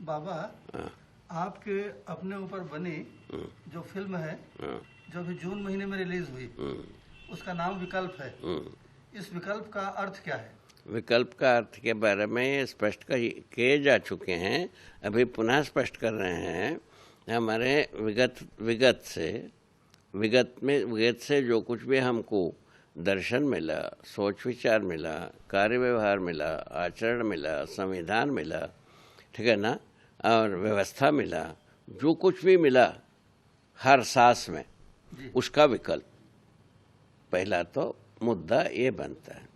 बाबा, हाँ, आपके अपने ऊपर बनी जो फिल्म है, हाँ, जो अभी जून महीने में रिलीज हुई, उसका नाम विकल्प है। इस विकल्प का अर्थ क्या है? विकल्प का अर्थ के बारे में ये स्पष्ट किए जा चुके हैं, अभी पुनः स्पष्ट कर रहे हैं। हमारे विगत से जो कुछ भी हमको दर्शन मिला, सोच विचार मिला, कार्य व्यवहार मिला, आचरण मिला, संविधान मिला, ठीक है ना, और व्यवस्था मिला, जो कुछ भी मिला हर सांस में, उसका विकल्प पहला तो मुद्दा ये बनता है।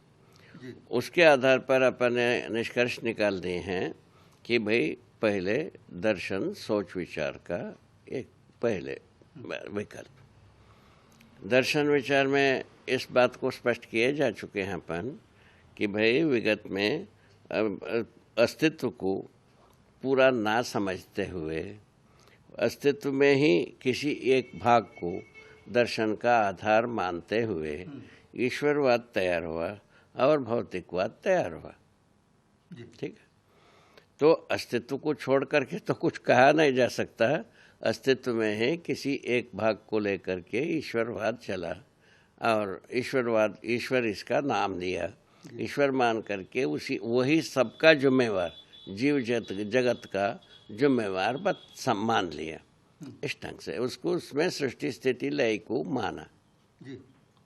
उसके आधार पर अपन ने निष्कर्ष निकाल दिए हैं कि भाई पहले दर्शन सोच विचार का एक पहले विकल्प। दर्शन विचार में इस बात को स्पष्ट किए जा चुके हैं अपन कि भाई विगत में अस्तित्व को पूरा ना समझते हुए अस्तित्व में ही किसी एक भाग को दर्शन का आधार मानते हुए ईश्वरवाद तैयार हुआ और भौतिकवाद तैयार हुआ। ठीक है, तो अस्तित्व को छोड़ करके तो कुछ कहा नहीं जा सकता। अस्तित्व में ही किसी एक भाग को लेकर के ईश्वरवाद चला और ईश्वर इसका नाम दिया। ईश्वर मान करके वही सबका जिम्मेवार, जीव जगत का जिम्मेवार मान लिया। इस ढंग से उसमें सृष्टि स्थिति लय को माना।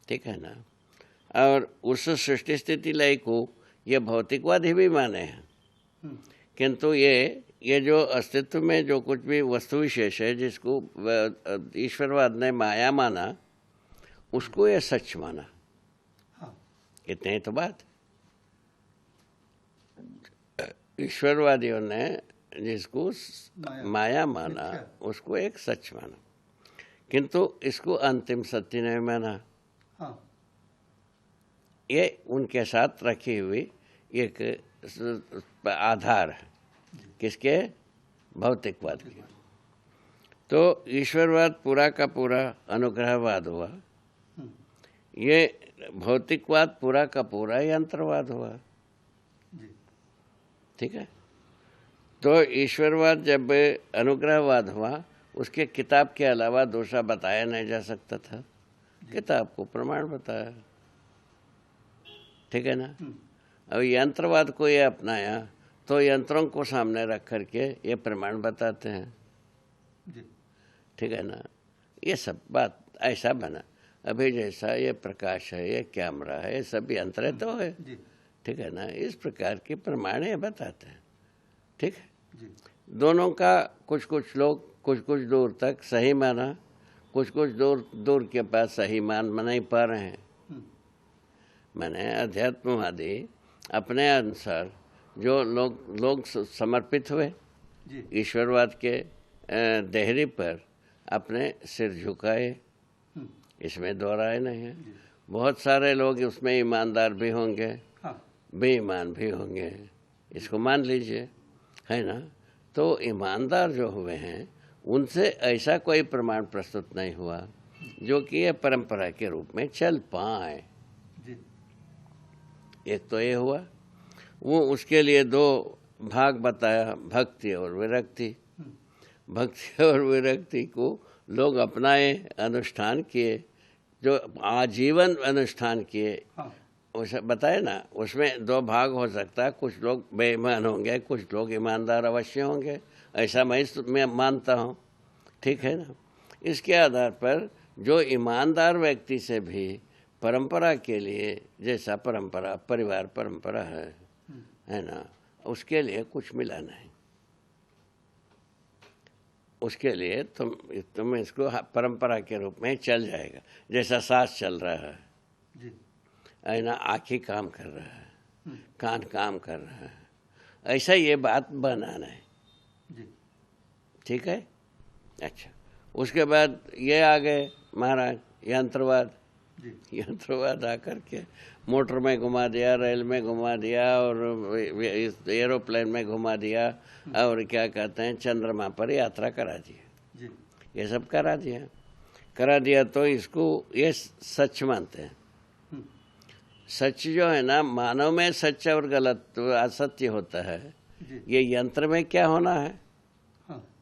ठीक है ना, और उस सृष्टि स्थिति लय को ये भौतिकवाद ही भी माने हैं, किंतु ये जो अस्तित्व में जो कुछ भी वस्तु विशेष है जिसको ईश्वरवाद ने माया माना, उसको ये सच माना। इतने ही तो बात। ईश्वरवादियों ने जिसको माया माना उसको एक सच माना, किंतु इसको अंतिम सत्य नहीं माना। ये उनके साथ रखी हुई एक आधार है, किसके? भौतिकवाद की। तो ईश्वरवाद पूरा का पूरा अनुग्रहवाद हुआ, ये भौतिकवाद पूरा का पूरा यंत्रवाद हुआ। ठीक है, तो ईश्वरवाद जब अनुग्रहवाद हुआ, उसके किताब के अलावा दूसरा बताया नहीं जा सकता था। किताब को प्रमाण बताया। ठीक है ना। अब यंत्रवाद को ये अपनाया तो यंत्रों को सामने रख करके ये प्रमाण बताते हैं। ठीक है ना, ये सब बात ऐसा बना। अभी जैसा ये प्रकाश है, ये कैमरा है, ये सब यंत्र तो है। ठीक है ना, इस प्रकार के प्रमाण ये बताते हैं। ठीक है, दोनों का कुछ लोग कुछ दूर तक सही माना, कुछ दूर के पास सही मान नहीं पा रहे हैं। मैंने अध्यात्मवादी अपने अनुसार जो लोग समर्पित हुए ईश्वरवाद के देहरी पर, अपने सिर झुकाए, इसमें दो राय नहीं है। बहुत सारे लोग उसमें ईमानदार भी होंगे, बेईमान भी होंगे, इसको मान लीजिए, है ना। तो ईमानदार जो हुए हैं उनसे ऐसा कोई प्रमाण प्रस्तुत नहीं हुआ जो कि ये परंपरा के रूप में चल पाए। एक तो ये हुआ, वो उसके लिए दो भाग बताया, भक्ति और विरक्ति। भक्ति और विरक्ति को लोग अपनाए, अनुष्ठान किए, जो आजीवन अनुष्ठान किए। उसे बताए ना, उसमें दो भाग हो सकता है, कुछ लोग बेईमान होंगे, कुछ लोग ईमानदार अवश्य होंगे, ऐसा मैं मानता हूँ। ठीक है ना। इसके आधार पर जो ईमानदार व्यक्ति से भी परंपरा के लिए, जैसा परंपरा परिवार परंपरा है ना, उसके लिए कुछ मिला नहीं। उसके लिए तुम इसको परंपरा के रूप में चल जाएगा। जैसा सांस चल रहा है ना, आँखें काम कर रहा है, कान काम कर रहा है, ऐसा ये बात बनाना है। ठीक है। अच्छा, उसके बाद ये आ गए महाराज यंत्रवाद। यंत्रवाद आकर के मोटर में घुमा दिया, रेल में घुमा दिया, और एरोप्लेन में घुमा दिया, और क्या कहते हैं चंद्रमा पर यात्रा करा दिया। ये सब करा दिया तो इसको ये सच मानते हैं। सच जो है ना, मानव में सच और गलत असत्य होता है। ये यंत्र में क्या होना है,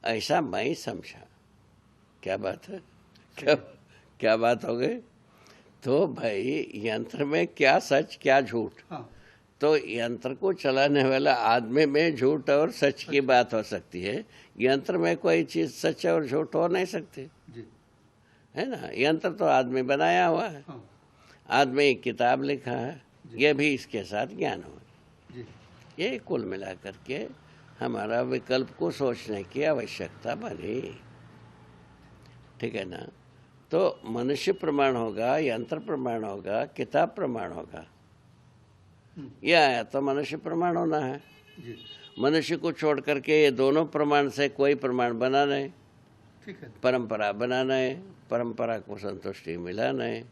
ऐसा मैं समझा। क्या बात है, क्या क्या बात हो गई। तो भाई यंत्र में क्या सच क्या झूठ, हाँ तो यंत्र को चलाने वाला आदमी में झूठ और सच की बात हो सकती है, यंत्र में कोई चीज सच और झूठ हो नहीं सकती, जी है ना। यंत्र तो आदमी बनाया हुआ है, हाँ आदमी एक किताब लिखा है, ये भी इसके साथ ज्ञान हो। जी ये कुल मिलाकर के हमारा विकल्प को सोचने की आवश्यकता बनी, ठीक है ना। तो मनुष्य प्रमाण होगा, यंत्र प्रमाण होगा, किताब प्रमाण होगा। ये आया तो मनुष्य प्रमाण होना है। जी मनुष्य को छोड़ करके ये दोनों प्रमाण से कोई प्रमाण बना नहीं, ठीक है। परंपरा बना नहीं, परंपरा को संतुष्टि मिला नहीं।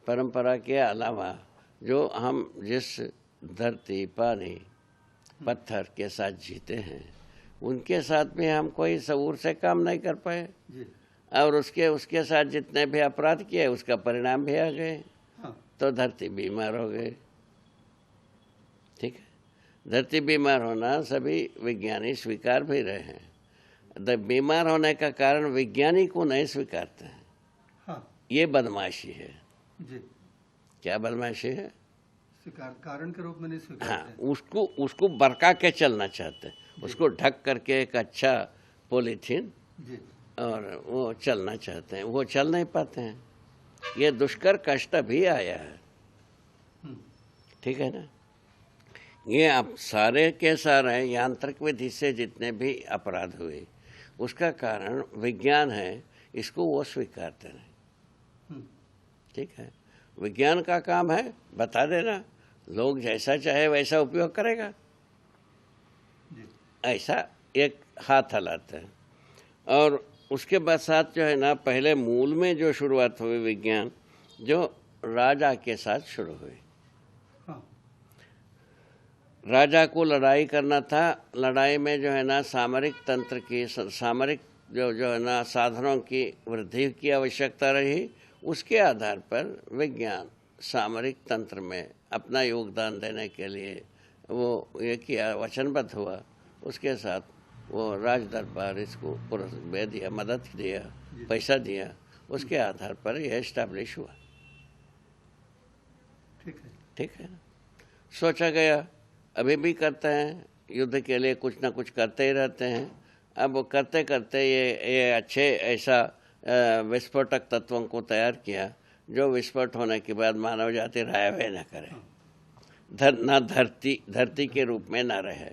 परंपरा के अलावा जो हम जिस धरती, पानी, पत्थर के साथ जीते हैं, उनके साथ में हम कोई शऊर से काम नहीं कर पाए, जी और उसके साथ जितने भी अपराध किए उसका परिणाम भी आ गए, हाँ तो धरती बीमार हो गई, ठीक है। धरती बीमार होना सभी विज्ञानी स्वीकार भी रहे हैं। बीमार होने का कारण विज्ञानी को नहीं स्वीकारते हैं, हाँ ये बदमाशी है। जी क्या बदमाशी है? स्वीकार कारण के रूप में नहीं स्वीकार हाँ, उसको बरका के चलना चाहते हैं, उसको ढक करके एक अच्छा पॉलीथीन जी और वो चलना चाहते हैं, वो चल नहीं पाते हैं। ये दुष्कर कष्ट भी आया है, ठीक है ना। ये अब सारे के सारे यांत्रिक विधि से जितने भी अपराध हुए उसका कारण विज्ञान है, इसको वो स्वीकारते नहीं, ठीक है। विज्ञान का काम है बता देना, लोग जैसा चाहे वैसा उपयोग करेगा, जी ऐसा एक हाथ हलाते हैं। और उसके बाद साथ जो है ना, पहले मूल में जो शुरुआत हुई विज्ञान, जो राजा के साथ शुरू हुई। हाँ राजा को लड़ाई करना था, लड़ाई में जो है ना सामरिक तंत्र की, सामरिक जो है ना साधनों की वृद्धि की आवश्यकता रही। उसके आधार पर विज्ञान सामरिक तंत्र में अपना योगदान देने के लिए वो ये किया, वचनबद्ध हुआ। उसके साथ वो राज दरबार इसको पुरस्कार दिया, मदद दिया, पैसा दिया, उसके आधार पर यह एस्टैब्लिश हुआ, ठीक है। ठीक है। सोचा गया, अभी भी करते हैं, युद्ध के लिए कुछ ना कुछ करते ही रहते हैं। अब वो करते करते ये अच्छे ऐसा विस्फोटक तत्वों को तैयार किया जो विस्फोट होने के बाद मानव जाति राय न करे, ना धरती के रूप में ना रहे,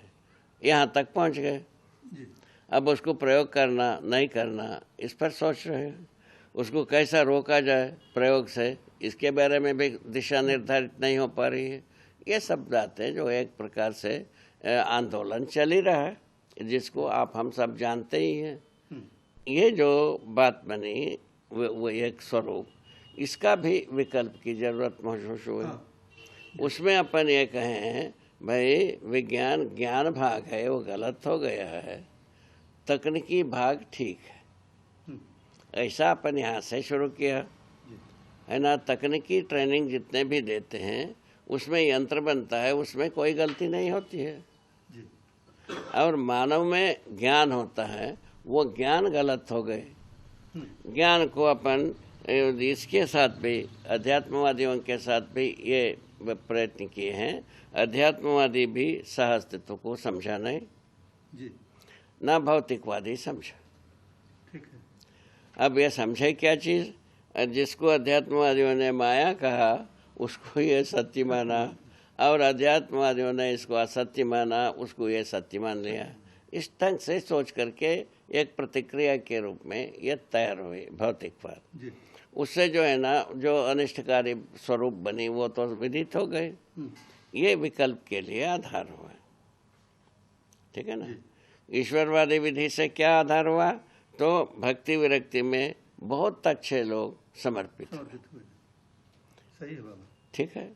यहाँ तक पहुँच गए। जी अब उसको प्रयोग करना नहीं करना इस पर सोच रहे हैं, उसको कैसा रोका जाए प्रयोग से, इसके बारे में भी दिशा निर्धारित नहीं हो पा रही है। ये सब बातें जो एक प्रकार से आंदोलन चल ही रहा है, जिसको आप हम सब जानते ही हैं। ये जो बात बनी वो एक स्वरूप, इसका भी विकल्प की जरूरत महसूस हुई। उसमें अपन ये कहें भाई विज्ञान ज्ञान भाग है वो गलत हो गया है, तकनीकी भाग ठीक है, ऐसा अपन यहाँ से शुरू किया है ना। तकनीकी ट्रेनिंग जितने भी देते हैं उसमें यंत्र बनता है, उसमें कोई गलती नहीं होती है। और मानव में ज्ञान होता है, वो ज्ञान गलत हो गए। ज्ञान को अपन इसके साथ भी, अध्यात्मवादियों के साथ भी ये प्रयत्न किए हैं। अध्यात्मवादी भी सह अस्तित्व को समझा नहीं, जी ना भौतिकवादी समझा। ठीक है। अब ये समझे क्या चीज़, जिसको अध्यात्मवादियों ने माया कहा उसको ये सत्य माना, और अध्यात्मवादियों ने इसको असत्य माना, उसको ये सत्य मान लिया। इस ढंग से सोच करके एक प्रतिक्रिया के रूप में ये तैयार हुई भौतिकवाद। उससे जो है ना जो अनिष्टकारी स्वरूप बनी वो तो विदित हो गए, ये विकल्प के लिए आधार हुआ, ठीक है ना। ईश्वरवादी विधि से क्या आधार हुआ, तो भक्ति विरक्ति में बहुत अच्छे लोग समर्पित हुए, सही है बाबा, ठीक है।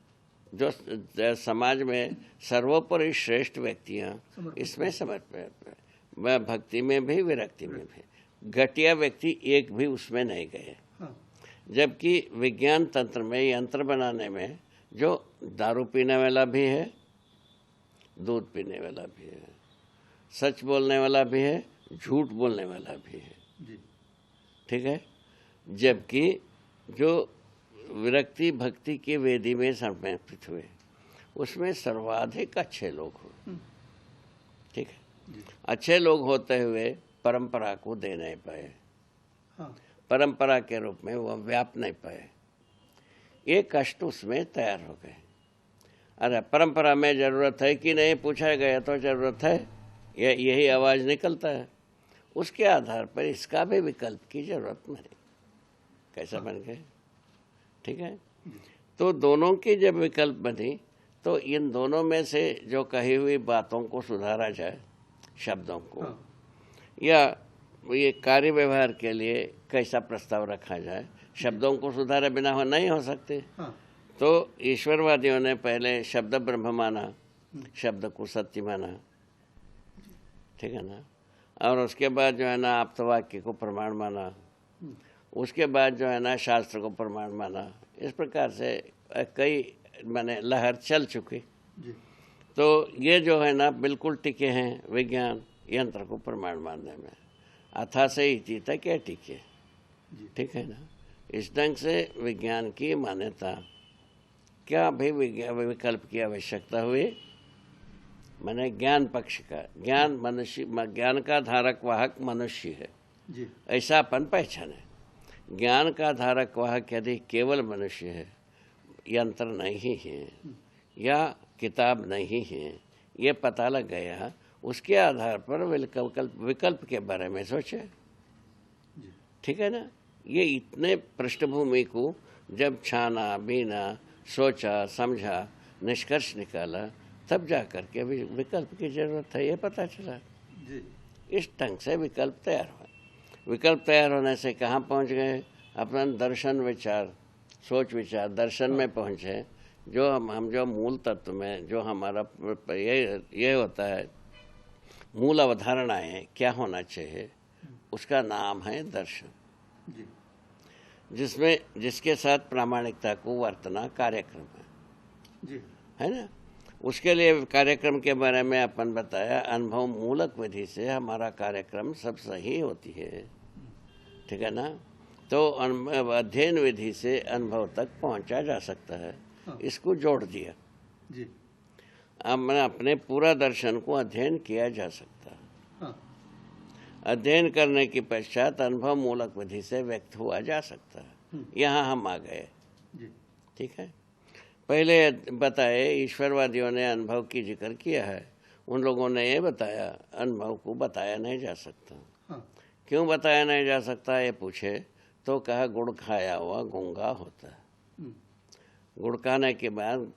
जो समाज में सर्वोपरि श्रेष्ठ व्यक्तियाँ इसमें समर्पित, भक्ति में भी विरक्ति में भी। घटिया व्यक्ति एक भी उसमें नहीं गए। जबकि विज्ञान तंत्र में यंत्र बनाने में जो दारू पीने वाला भी है, दूध पीने वाला भी है, सच बोलने वाला भी है, झूठ बोलने वाला भी है, जी ठीक है। जबकि जो विरक्ति भक्ति की वेदी में समर्पित हुए उसमें सर्वाधिक अच्छे लोग हुए, ठीक है। अच्छे लोग होते हुए परंपरा को दे नहीं पाए, हाँ परंपरा के रूप में वो व्याप नहीं पाए, ये कष्ट उसमें तैयार हो गए। अरे परंपरा में जरूरत है कि नहीं पूछा गया तो जरूरत है, यही आवाज निकलता है। उसके आधार पर इसका भी विकल्प की जरूरत नहीं, कैसा बन गए, ठीक है। तो दोनों की जब विकल्प बनी तो इन दोनों में से जो कही हुई बातों को सुधारा जाए, शब्दों को, हाँ या ये कार्य व्यवहार के लिए कैसा प्रस्ताव रखा जाए, शब्दों को सुधारे बिना हो नहीं हो सकते। हाँ तो ईश्वरवादियों ने पहले शब्द ब्रह्म माना, शब्द को सत्य माना, ठीक है ना, और उसके बाद जो है ना आप्तवाक्य को प्रमाण माना, उसके बाद जो है ना शास्त्र को प्रमाण माना। इस प्रकार से कई माने लहर चल चुकी। जी तो ये जो है ना बिल्कुल टिके हैं विज्ञान यंत्र को प्रमाण मानने में, अथा से इति तक ये टिके, ठीक है ना। इस ढंग से विज्ञान की मान्यता, क्या भी विकल्प की आवश्यकता हुई, माने ज्ञान पक्ष का, ज्ञान मनुष्य, ज्ञान का धारक वाहक मनुष्य है, जी ऐसा अपन पहचाने। ज्ञान का धारक वाहक यदि केवल मनुष्य है, यंत्र नहीं है या किताब नहीं है, ये पता लग गया, उसके आधार पर विकल्प के बारे में सोचे, ठीक है ना। ये इतने पृष्ठभूमि को जब छाना बीना, सोचा समझा, निष्कर्ष निकाला, तब जा कर के विकल्प की जरूरत है ये पता चला। जी इस ढंग से विकल्प तैयार हुआ। विकल्प तैयार होने से कहाँ पहुँच गए, अपना दर्शन विचार, सोच विचार दर्शन में पहुँचे। जो हम जो मूल तत्व में जो हमारा ये होता है, मूल अवधारणाएं क्या होना चाहिए, उसका नाम है दर्शन, जी जिसमें जिसके साथ प्रामाणिकता को वर्तना कार्यक्रम जी है ना। उसके लिए कार्यक्रम के बारे में अपन बताया, अनुभव मूलक विधि से हमारा कार्यक्रम सब सही होती है, ठीक है ना। तो अध्ययन विधि से अनुभव तक पहुंचा जा सकता है, इसको जोड़ दिया। जी अपने पूरा दर्शन को अध्ययन किया जा सकता है। हाँ अध्ययन करने के पश्चात अनुभव मूलक विधि से व्यक्त हुआ जा सकता है। यहाँ हम आ गए, जी ठीक है। पहले बताए ईश्वरवादियों ने अनुभव की जिक्र किया है, उन लोगों ने ये बताया अनुभव को बताया नहीं जा सकता। हाँ क्यों बताया नहीं जा सकता ये पूछे तो कहा गुड़ खाया हुआ गूंगा होता है। गुड़ खाने के बाद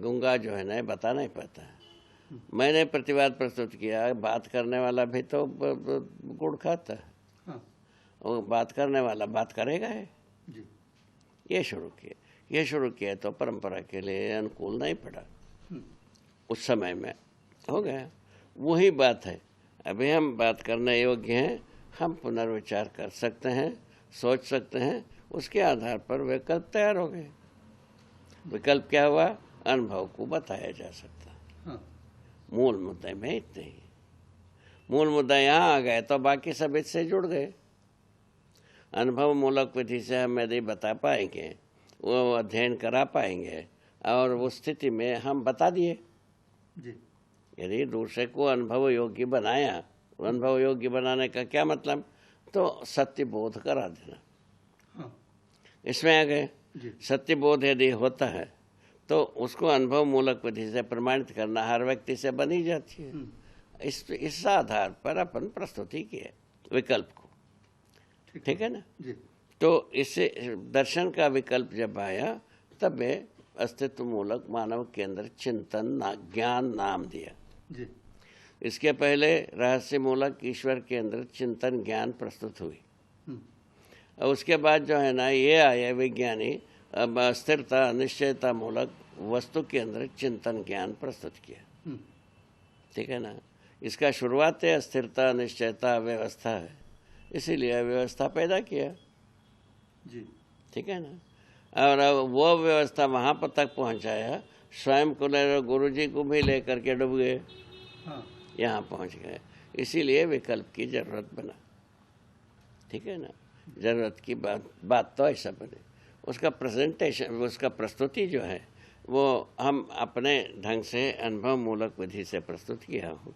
गूंगा जो है ना बता नहीं पाता है। मैंने प्रतिवाद प्रस्तुत किया, बात करने वाला भी तो गुड़ खाता है, हाँ और बात करने वाला बात करेगा है। जी ये शुरू किया तो परंपरा के लिए अनुकूल नहीं पड़ा, उस समय में हो गया। वही बात है, अभी हम बात करने योग्य हैं, हम पुनर्विचार कर सकते हैं, सोच सकते हैं, उसके आधार पर विकल्प तैयार हो गए। विकल्प क्या हुआ, अनुभव को बताया जा सकता। हाँ मूल मुद्दे में इतने ही, मूल मुद्दा यहाँ आ गए तो बाकी सब इससे जुड़ गए। अनुभव मूलक विधि से हम यदि बता पाएंगे, वो अध्ययन करा पाएंगे, और उस स्थिति में हम बता दिए। जी यदि दूसरे को अनुभव योग्य बनाया, अनुभव योग्य बनाने का क्या मतलब, तो सत्य बोध करा देना। हाँ इसमें आ गए। जी सत्य बोध यदि होता है तो उसको अनुभव मूलक विधि से प्रमाणित करना हर व्यक्ति से बनी जाती है। इस आधार पर अपन प्रस्तुति किए विकल्प को, ठीक है ना। जी तो इससे दर्शन का विकल्प जब आया तब वे अस्तित्व मूलक मानव केंद्र चिंतन ज्ञान नाम दिया। जी इसके पहले रहस्य मूलक ईश्वर केंद्र चिंतन ज्ञान प्रस्तुत हुई, और उसके बाद जो है ना ये आया विज्ञानी अब स्थिरता अनिश्चयता मूलक वस्तु केंद्र चिंतन ज्ञान प्रस्तुत किया, ठीक है ना। इसका शुरुआत है स्थिरता अनिश्चयता व्यवस्था है, इसीलिए व्यवस्था पैदा किया, जी ठीक है ना। और अब वो व्यवस्था वहाँ पर तक स्वयं को ले गुरु जी को भी लेकर के डूब गए, हाँ यहाँ पहुँच गए। इसीलिए विकल्प की जरूरत बना, ठीक है ना। जरूरत की बात तो ऐसा बने। उसका प्रेजेंटेशन, उसका प्रस्तुति जो है वो हम अपने ढंग से अनुभव मूलक विधि से प्रस्तुत किया हूँ।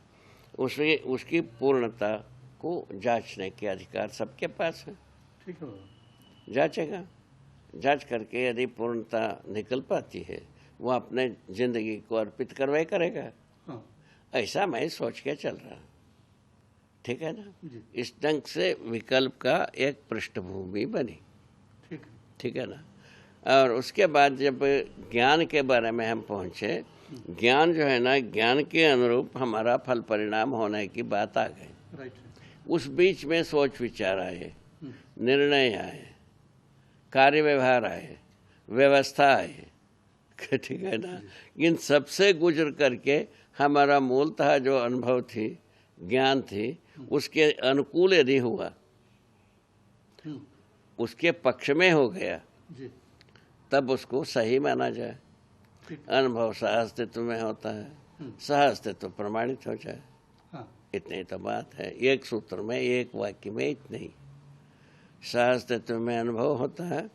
उसकी पूर्णता को जांचने के अधिकार सबके पास है। ठीक है, जांचेगा, जांच करके यदि पूर्णता निकल पाती है वो अपने जिंदगी को अर्पित करवाए करेगा। हाँ ऐसा मैं सोच के चल रहा, ठीक है ना। जी, इस ढंग से विकल्प का एक पृष्ठभूमि बनी, ठीक है, ठीक है ना। और उसके बाद जब ज्ञान के बारे में हम पहुंचे, ज्ञान जो है ना, ज्ञान के अनुरूप हमारा फल परिणाम होने की बात आ गई। राइट, उस बीच में सोच विचार आए, निर्णय आए, कार्य व्यवहार आए, व्यवस्था आए, ठीक है ना। इन सबसे गुजर करके हमारा मूलतः जो अनुभव थी, ज्ञान थी, उसके अनुकूल यदि हुआ, उसके पक्ष में हो गया, जी, तब उसको सही माना जाए। अनुभव सह अस्तित्व में होता है, सह अस्तित्व प्रमाणित हो जाए। हाँ, इतनी तो बात है, एक सूत्र में, एक वाक्य में इतने ही। सह अस्तित्व में अनुभव होता है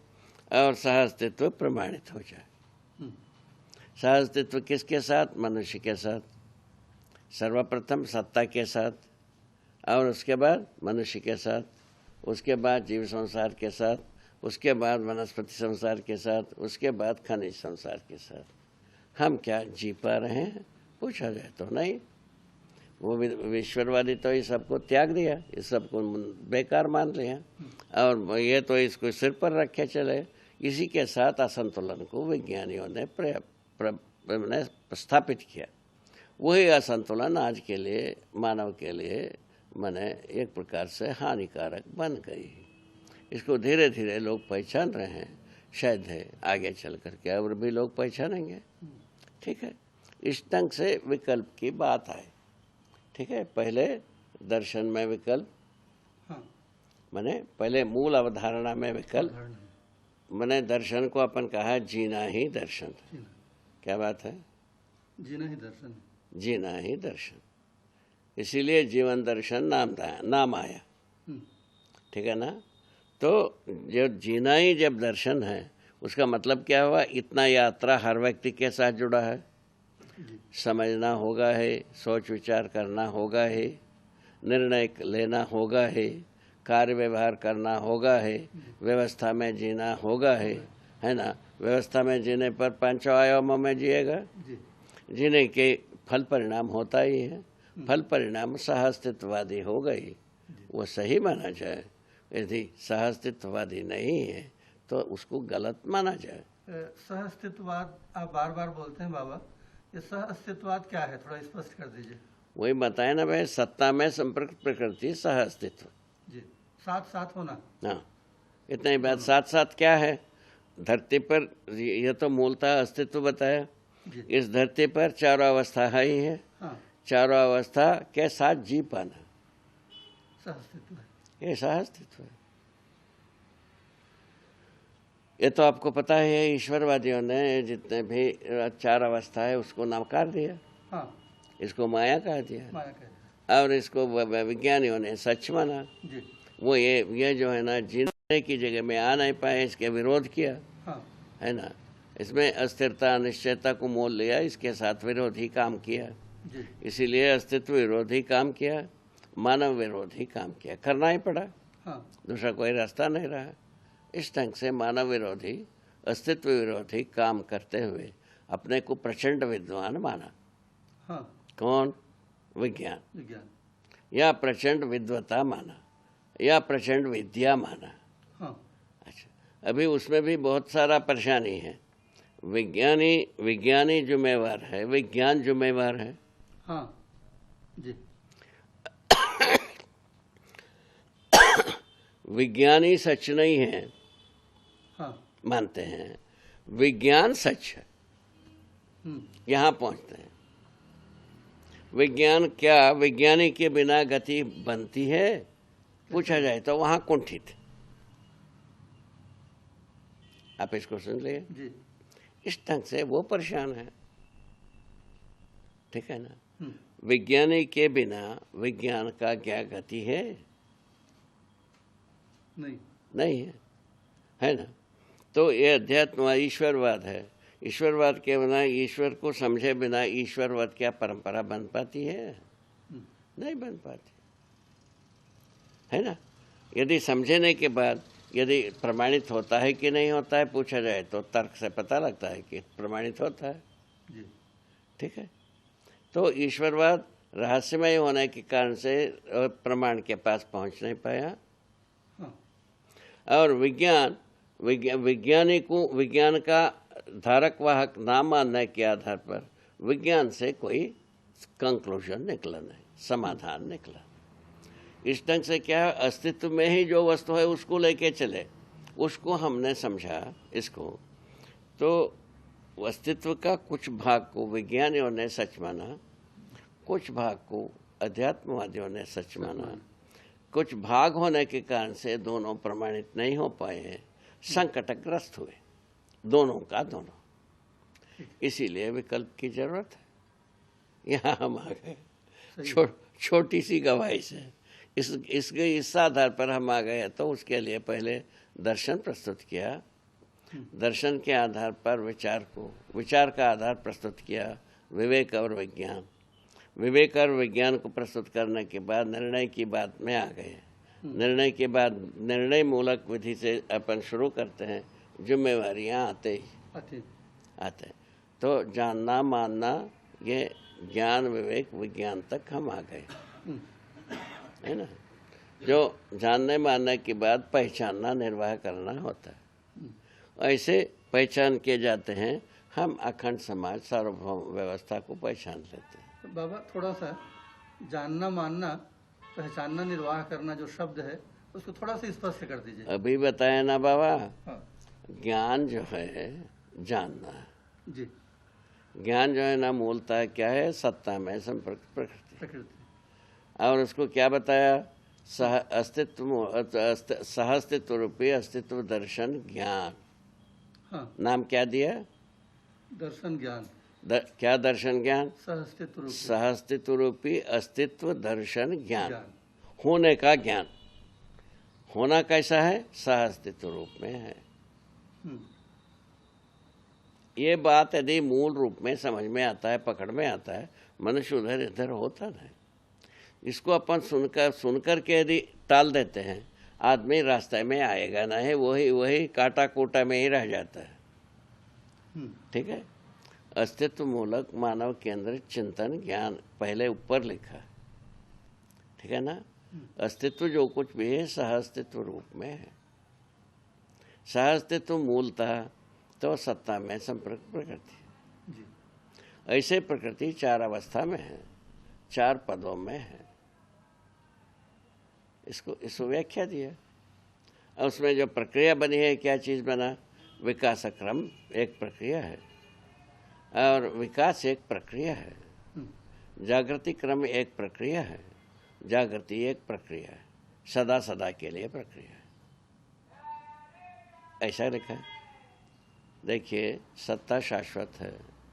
और सह अस्तित्व प्रमाणित हो जाए। सह अस्तित्व किसके साथ? मनुष्य के साथ, सर्वप्रथम सत्ता के साथ, और उसके बाद मनुष्य के साथ, उसके बाद जीव संसार के साथ, उसके बाद वनस्पति संसार के साथ, उसके बाद खनिज संसार के साथ। हम क्या जी पा रहे हैं? पूछा जाए तो नहीं। वो ईश्वरवादी तो इस सबको त्याग दिया, इस सबको बेकार मान लिया, और ये तो इसको सिर पर रखे चले। इसी के साथ असंतुलन को विज्ञानियों ने स्थापित किया। वही असंतुलन आज के लिए, मानव के लिए माने एक प्रकार से हानिकारक बन गई। इसको धीरे धीरे लोग पहचान रहे हैं, शायद है आगे चल करके और भी लोग पहचानेंगे, ठीक है। इस ढंग से विकल्प की बात आए, ठीक है। पहले दर्शन में विकल्प, हाँ, माने पहले मूल अवधारणा में विकल्प, माने दर्शन को अपन कहा जीना ही दर्शन। क्या बात है? जीना ही दर्शन, जीना ही दर्शन। इसीलिए जीवन दर्शन नाम आया, ठीक है ना। तो जो जीना ही जब दर्शन है, उसका मतलब क्या हुआ? इतना यात्रा हर व्यक्ति के साथ जुड़ा है। समझना होगा है, सोच विचार करना होगा है, निर्णय लेना होगा है, कार्य व्यवहार करना होगा है, व्यवस्था में जीना होगा है ना। व्यवस्था में जीने पर पांचों आयामों में जिएगा, जीने के फल परिणाम होता ही है। फल परिणाम सहअस्तित्ववादी हो गई, वो सही माना जाए। यदि सहअस्तित्ववादी नहीं है तो उसको गलत माना जाए। सहअस्तित्ववाद आप बार बार बोलते हैं बाबा, ये सहअस्तित्ववाद क्या है? थोड़ा स्पष्ट कर दीजिए। वही बताए ना भाई, सत्ता में संपर्क प्रकृति सहअस्तित्व जी, साथ साथ होना। हाँ, इतना ही बात। साथ साथ क्या है? धरती पर यह तो मूलतः अस्तित्व बताया। इस धरती पर चारों अवस्था ही है, हाँ, चारों अवस्था के साथ जी पाना सहअस्तित्व है, ये सहअस्तित्व है। ये तो आपको पता है, ईश्वरवादियों ने जितने भी चार अवस्था है उसको नकार दिया। हाँ, इसको माया कह दिया, माया कह दिया, और इसको विज्ञानियों ने सच माना। जी, वो ये जो है ना, जीने की जगह में आ नहीं पाए, इसके विरोध किया, हाँ, है ना। इसमें अस्थिरता अनिश्चयता को मोल लिया, इसके साथ विरोधी काम किया। जी, इसीलिए अस्तित्व विरोधी काम किया, मानव विरोधी काम किया, करना ही पड़ा, हाँ, दूसरा कोई रास्ता नहीं रहा। इस ढंग से मानव विरोधी, अस्तित्व विरोधी काम करते हुए अपने को प्रचंड विद्वान माना। हाँ, कौन? विज्ञान, विज्ञान, या प्रचंड विद्वता माना, या प्रचंड विद्या माना। हाँ, अच्छा, अभी उसमें भी बहुत सारा परेशानी है। विज्ञानी जिम्मेवार है, विज्ञान जिम्मेवार है। हाँ, जी, विज्ञानी सच नहीं है, हाँ, मानते हैं, विज्ञान सच है, यहाँ पहुंचते हैं। विज्ञान क्या, विज्ञानी के बिना गति बनती है? पूछा जाए तो वहां कुंठित। आप इसको सुन लिए। जी, इस ढंग से वो परेशान है, ठीक है ना। विज्ञानी के बिना विज्ञान का क्या गति है? नहीं। नहीं है ना? तो ये अध्यात्म ईश्वरवाद है। ईश्वरवाद के बिना, ईश्वर को समझे बिना ईश्वरवाद क्या परंपरा बन पाती है? नहीं बन पाती, है ना? यदि समझने के बाद यदि प्रमाणित होता है कि नहीं होता है पूछा जाए तो तर्क से पता लगता है कि प्रमाणित होता है। जी। ठीक है। तो ईश्वरवाद रहस्यमय होने के कारण से प्रमाण के पास पहुंच नहीं पाया। हाँ। और विज्ञानी को विज्ञान का धारक वाहक ना मानने के आधार पर विज्ञान से कोई कंक्लूजन निकला नहीं, समाधान निकला। इस ढंग से क्या है, अस्तित्व में ही जो वस्तु है उसको लेके चले, उसको हमने समझा इसको। तो अस्तित्व का कुछ भाग को विज्ञानियों ने सच माना, कुछ भाग को अध्यात्मवादियों ने सच माना। कुछ भाग होने के कारण से दोनों प्रमाणित नहीं हो पाए, संकटग्रस्त हुए दोनों का दोनों। इसीलिए विकल्प की जरूरत है। यहाँ हम आ गए छोटी सी गवाही से। इस आधार पर हम आ गए। तो उसके लिए पहले दर्शन प्रस्तुत किया, दर्शन के आधार पर विचार का आधार प्रस्तुत किया, विवेक और विज्ञान। विवेक और विज्ञान को प्रस्तुत करने के बाद निर्णय की बात में आ गए। निर्णय के बाद निर्णय मूलक विधि से अपन शुरू करते हैं, जिम्मेवारियां आते हैं। तो जानना मानना, ये ज्ञान विवेक विज्ञान तक हम आ गए, है ना? जो जानने मानने के बाद पहचानना निर्वाह करना होता है। ऐसे पहचान किए जाते हैं हम अखंड समाज सार्वभौम व्यवस्था को पहचान लेते हैं। तो बाबा थोड़ा सा जानना मानना पहचानना निर्वाह करना जो शब्द है उसको थोड़ा सा स्पष्ट कर दीजिए। अभी बताया ना बाबा। हाँ। ज्ञान जो है जानना जी। ज्ञान जो है ना मूलतः क्या है, सत्ता में संपर्क प्रकृति। और उसको क्या बताया, सहअस्तित्व रूपी अस्तित्व दर्शन ज्ञान। हाँ। नाम क्या दिया? दर्शन ज्ञान। क्या दर्शन ज्ञान? सहअस्तित्व रूपी अस्तित्व दर्शन ज्ञान। होने का ज्ञान। होना कैसा है? सहअस्तित्व रूप में है। ये बात यदि मूल रूप में समझ में आता है, पकड़ में आता है, मनुष्य उधर इधर होता नहीं। इसको अपन सुनकर के यदि टाल देते हैं, आदमी रास्ते में आएगा नहीं, वही काटा कोटा में ही रह जाता है। ठीक है। अस्तित्व मूलक मानव केंद्रित चिंतन ज्ञान पहले ऊपर लिखा, ठीक है ना? अस्तित्व जो कुछ भी है सहअस्तित्व रूप में है। सहअस्तित्व मूलतः तो सत्ता में संपर्क प्रकृति। ऐसे प्रकृति चार अवस्था में है, चार पदों में है। इसको व्याख्या दिया। और उसमें जो प्रक्रिया बनी है, क्या चीज़ बना? विकास क्रम एक प्रक्रिया है और विकास एक प्रक्रिया है। जागृति क्रम एक प्रक्रिया है, जागृति एक प्रक्रिया है, सदा सदा के लिए प्रक्रिया है। ऐसा लिखा है। देखिए, सत्ता शाश्वत है,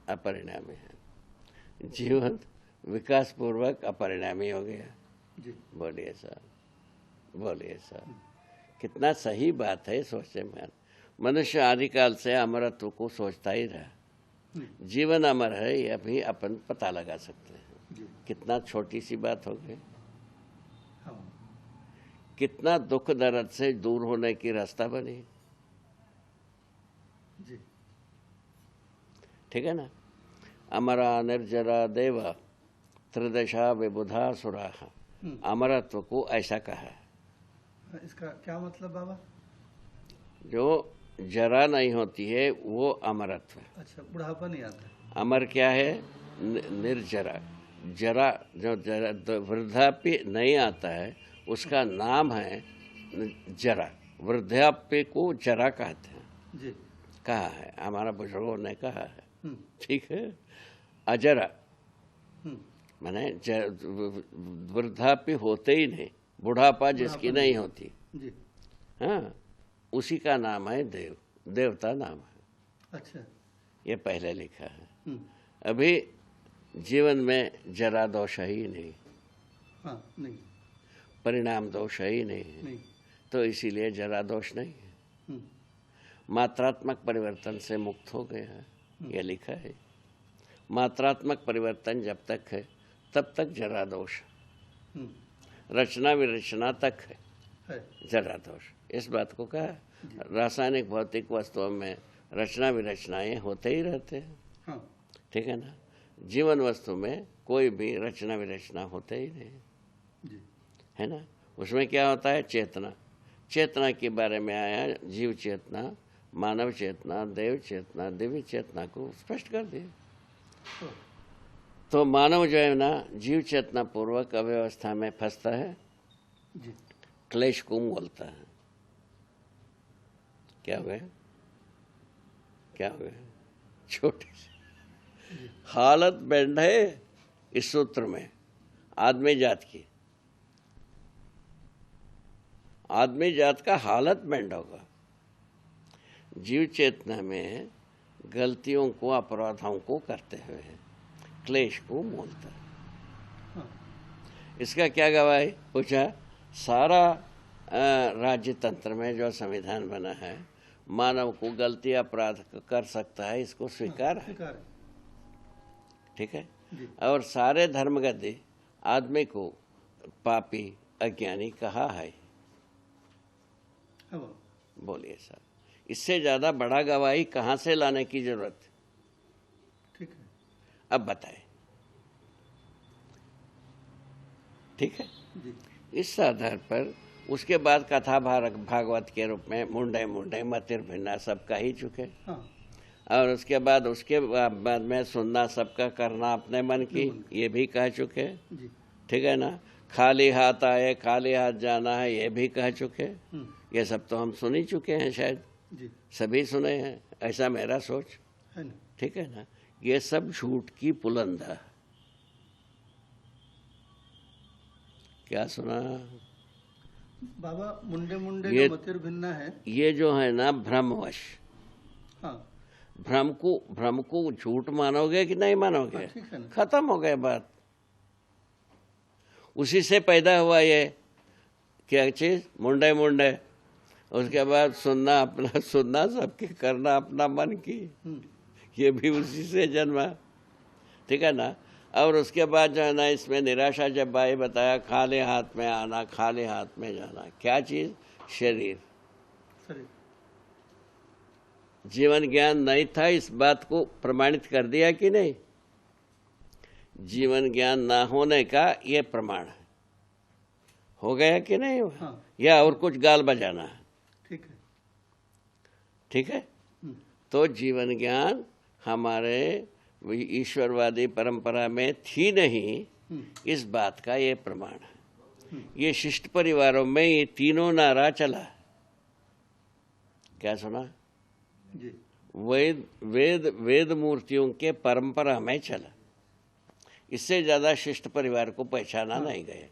अपरिणामी है। जीवन विकास पूर्वक अपरिणामी हो गया। बोलिए साहब, बोलिए साहब, कितना सही बात है। सोचते में मनुष्य आदिकाल से अमरत्व को सोचता ही रहा। जीवन अमर है, यह भी अपन पता लगा सकते हैं। कितना छोटी सी बात हो गई। कितना दुख दर्द से दूर होने की रास्ता बनी। ठीक है ना? अमरा निर्जरा देव त्रिदशा विबुधा सुरा। अमरत्व को ऐसा कहा है। इसका क्या मतलब बाबा? जो जरा नहीं होती है वो अमरत्व है। अच्छा, बुढ़ापा नहीं आता। अमर क्या है? निर्जरा। जरा जो वृद्धाप्य नहीं आता है उसका नाम है जरा। वृद्धाप्य को जरा कहते हैं। जी। कहा है, हमारा बुजुर्गों ने कहा है। ठीक है। अजरा माने वृद्धाप्य होते ही नहीं, बुढ़ापा जिसकी नहीं होती। जी। हाँ, उसी का नाम है देवता नाम है। अच्छा, ये पहले लिखा है। अभी जीवन में जरा दोष है ही नहीं, हाँ नहीं, परिणाम दोष है ही नहीं, नहीं, तो इसीलिए जरा दोष नहीं है। मात्रात्मक परिवर्तन से मुक्त हो गया है, यह लिखा है। मात्रात्मक परिवर्तन जब तक है तब तक जरा दोष, रचना विरचना तक है जरा दोष। इस बात को कहा। रासायनिक भौतिक वस्तुओं में रचना विरचनाएं होते ही रहते हैं, हाँ। ठीक है ना। जीवन वस्तु में कोई भी रचना विरचना होते ही नहीं जी। है ना। उसमें क्या होता है, चेतना। चेतना के बारे में आया, जीव चेतना, मानव चेतना, देव चेतना, दिव्य चेतना को स्पष्ट कर दिया। तो मानव जो है ना, जीव चेतना पूर्वक अव्यवस्था में फंसता है, जी। क्लेश को बोलता है। क्या हो गया, क्या हो गया, छोटी सी हालत बैंड है इस सूत्र में आदमी जात की। आदमी जात का हालत बैंड होगा। जीव चेतना में गलतियों को, अपराधों को करते हुए क्लेश को बोलता है। इसका क्या गवाही पूछा, सारा राज्य तंत्र में जो संविधान बना है, मानव को गलती अपराध कर सकता है, इसको स्वीकार है, ठीक है। और सारे धर्मगति आदमी को पापी अज्ञानी कहा है। बोलिए साहब, इससे ज्यादा बड़ा गवाही कहां से लाने की जरूरत, ठीक है। अब बताएं, ठीक है जी। इस आधार पर उसके बाद कथा भागवत के रूप में मुंडे मुंडे मतिर भिन्ना सब कह ही चुके, हाँ। और उसके बाद में सुनना सबका करना अपने मन की, ये भी कह चुके, ठीक है ना। खाली हाथ आए खाली हाथ जाना है, ये भी कह चुके। ये सब तो हम सुन ही चुके हैं, शायद जी। सभी सुने हैं, ऐसा मेरा सोच है ना? ठीक है ना। ये सब झूठ की पुलंदा। क्या सुना बाबा, मुंडे मुंडे ये जो मतिर भिन्ना है, ये जो है ना भ्रमवश, हाँ। भ्रम को झूठ मानोगे कि नहीं मानोगे, हाँ, ठीक है ना। खत्म हो गए बात। उसी से पैदा हुआ ये क्या चीज, मुंडे मुंडे। उसके बाद सुनना अपना, सुनना सबके, करना अपना मन की, ये भी उसी से जन्मा, ठीक है ना। और उसके बाद जो है ना, इसमें निराशा जब आई, बताया खाली हाथ में आना खाली हाथ में जाना। क्या चीज, शरीर। जीवन ज्ञान नहीं था, इस बात को प्रमाणित कर दिया कि नहीं। जीवन ज्ञान ना होने का ये प्रमाण है, हो गया कि नहीं हुआ, हाँ। या और कुछ गाल बजाना है, ठीक है, ठीक है। तो जीवन ज्ञान हमारे ईश्वरवादी परंपरा में थी नहीं, इस बात का ये प्रमाण है। ये शिष्ट परिवारों में ये तीनों नारा चला। क्या सुना जी। वेद मूर्तियों के परंपरा में चला। इससे ज्यादा शिष्ट परिवार को पहचाना नहीं गए,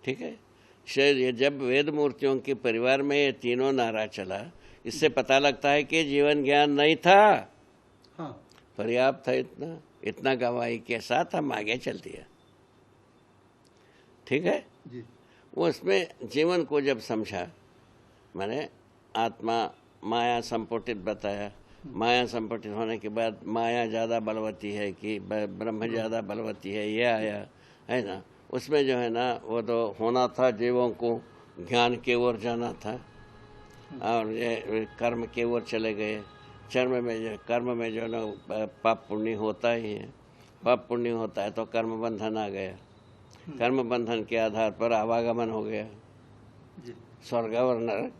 ठीक है। शायद जब वेद मूर्तियों के परिवार में ये तीनों नारा चला, इससे पता लगता है कि जीवन ज्ञान नहीं था, हाँ। पर्याप्त है। इतना गवाही के साथ हम आगे चल दिया, ठीक है जी। वो उसमें जीवन को जब समझा, मैंने आत्मा माया संपुटित बताया। माया संपुटित होने के बाद माया ज्यादा बलवती है कि ब्रह्म ज्यादा बलवती है, ये आया है ना। उसमें जो है ना, वो तो होना था जीवों को ज्ञान की ओर जाना था, और ये कर्म की ओर चले गए। कर्म में जो ना पाप पुण्य होता ही है, पाप पुण्य होता है तो कर्म बंधन आ गया। कर्म बंधन के आधार पर आवागमन हो गया, स्वर्ग और नरक।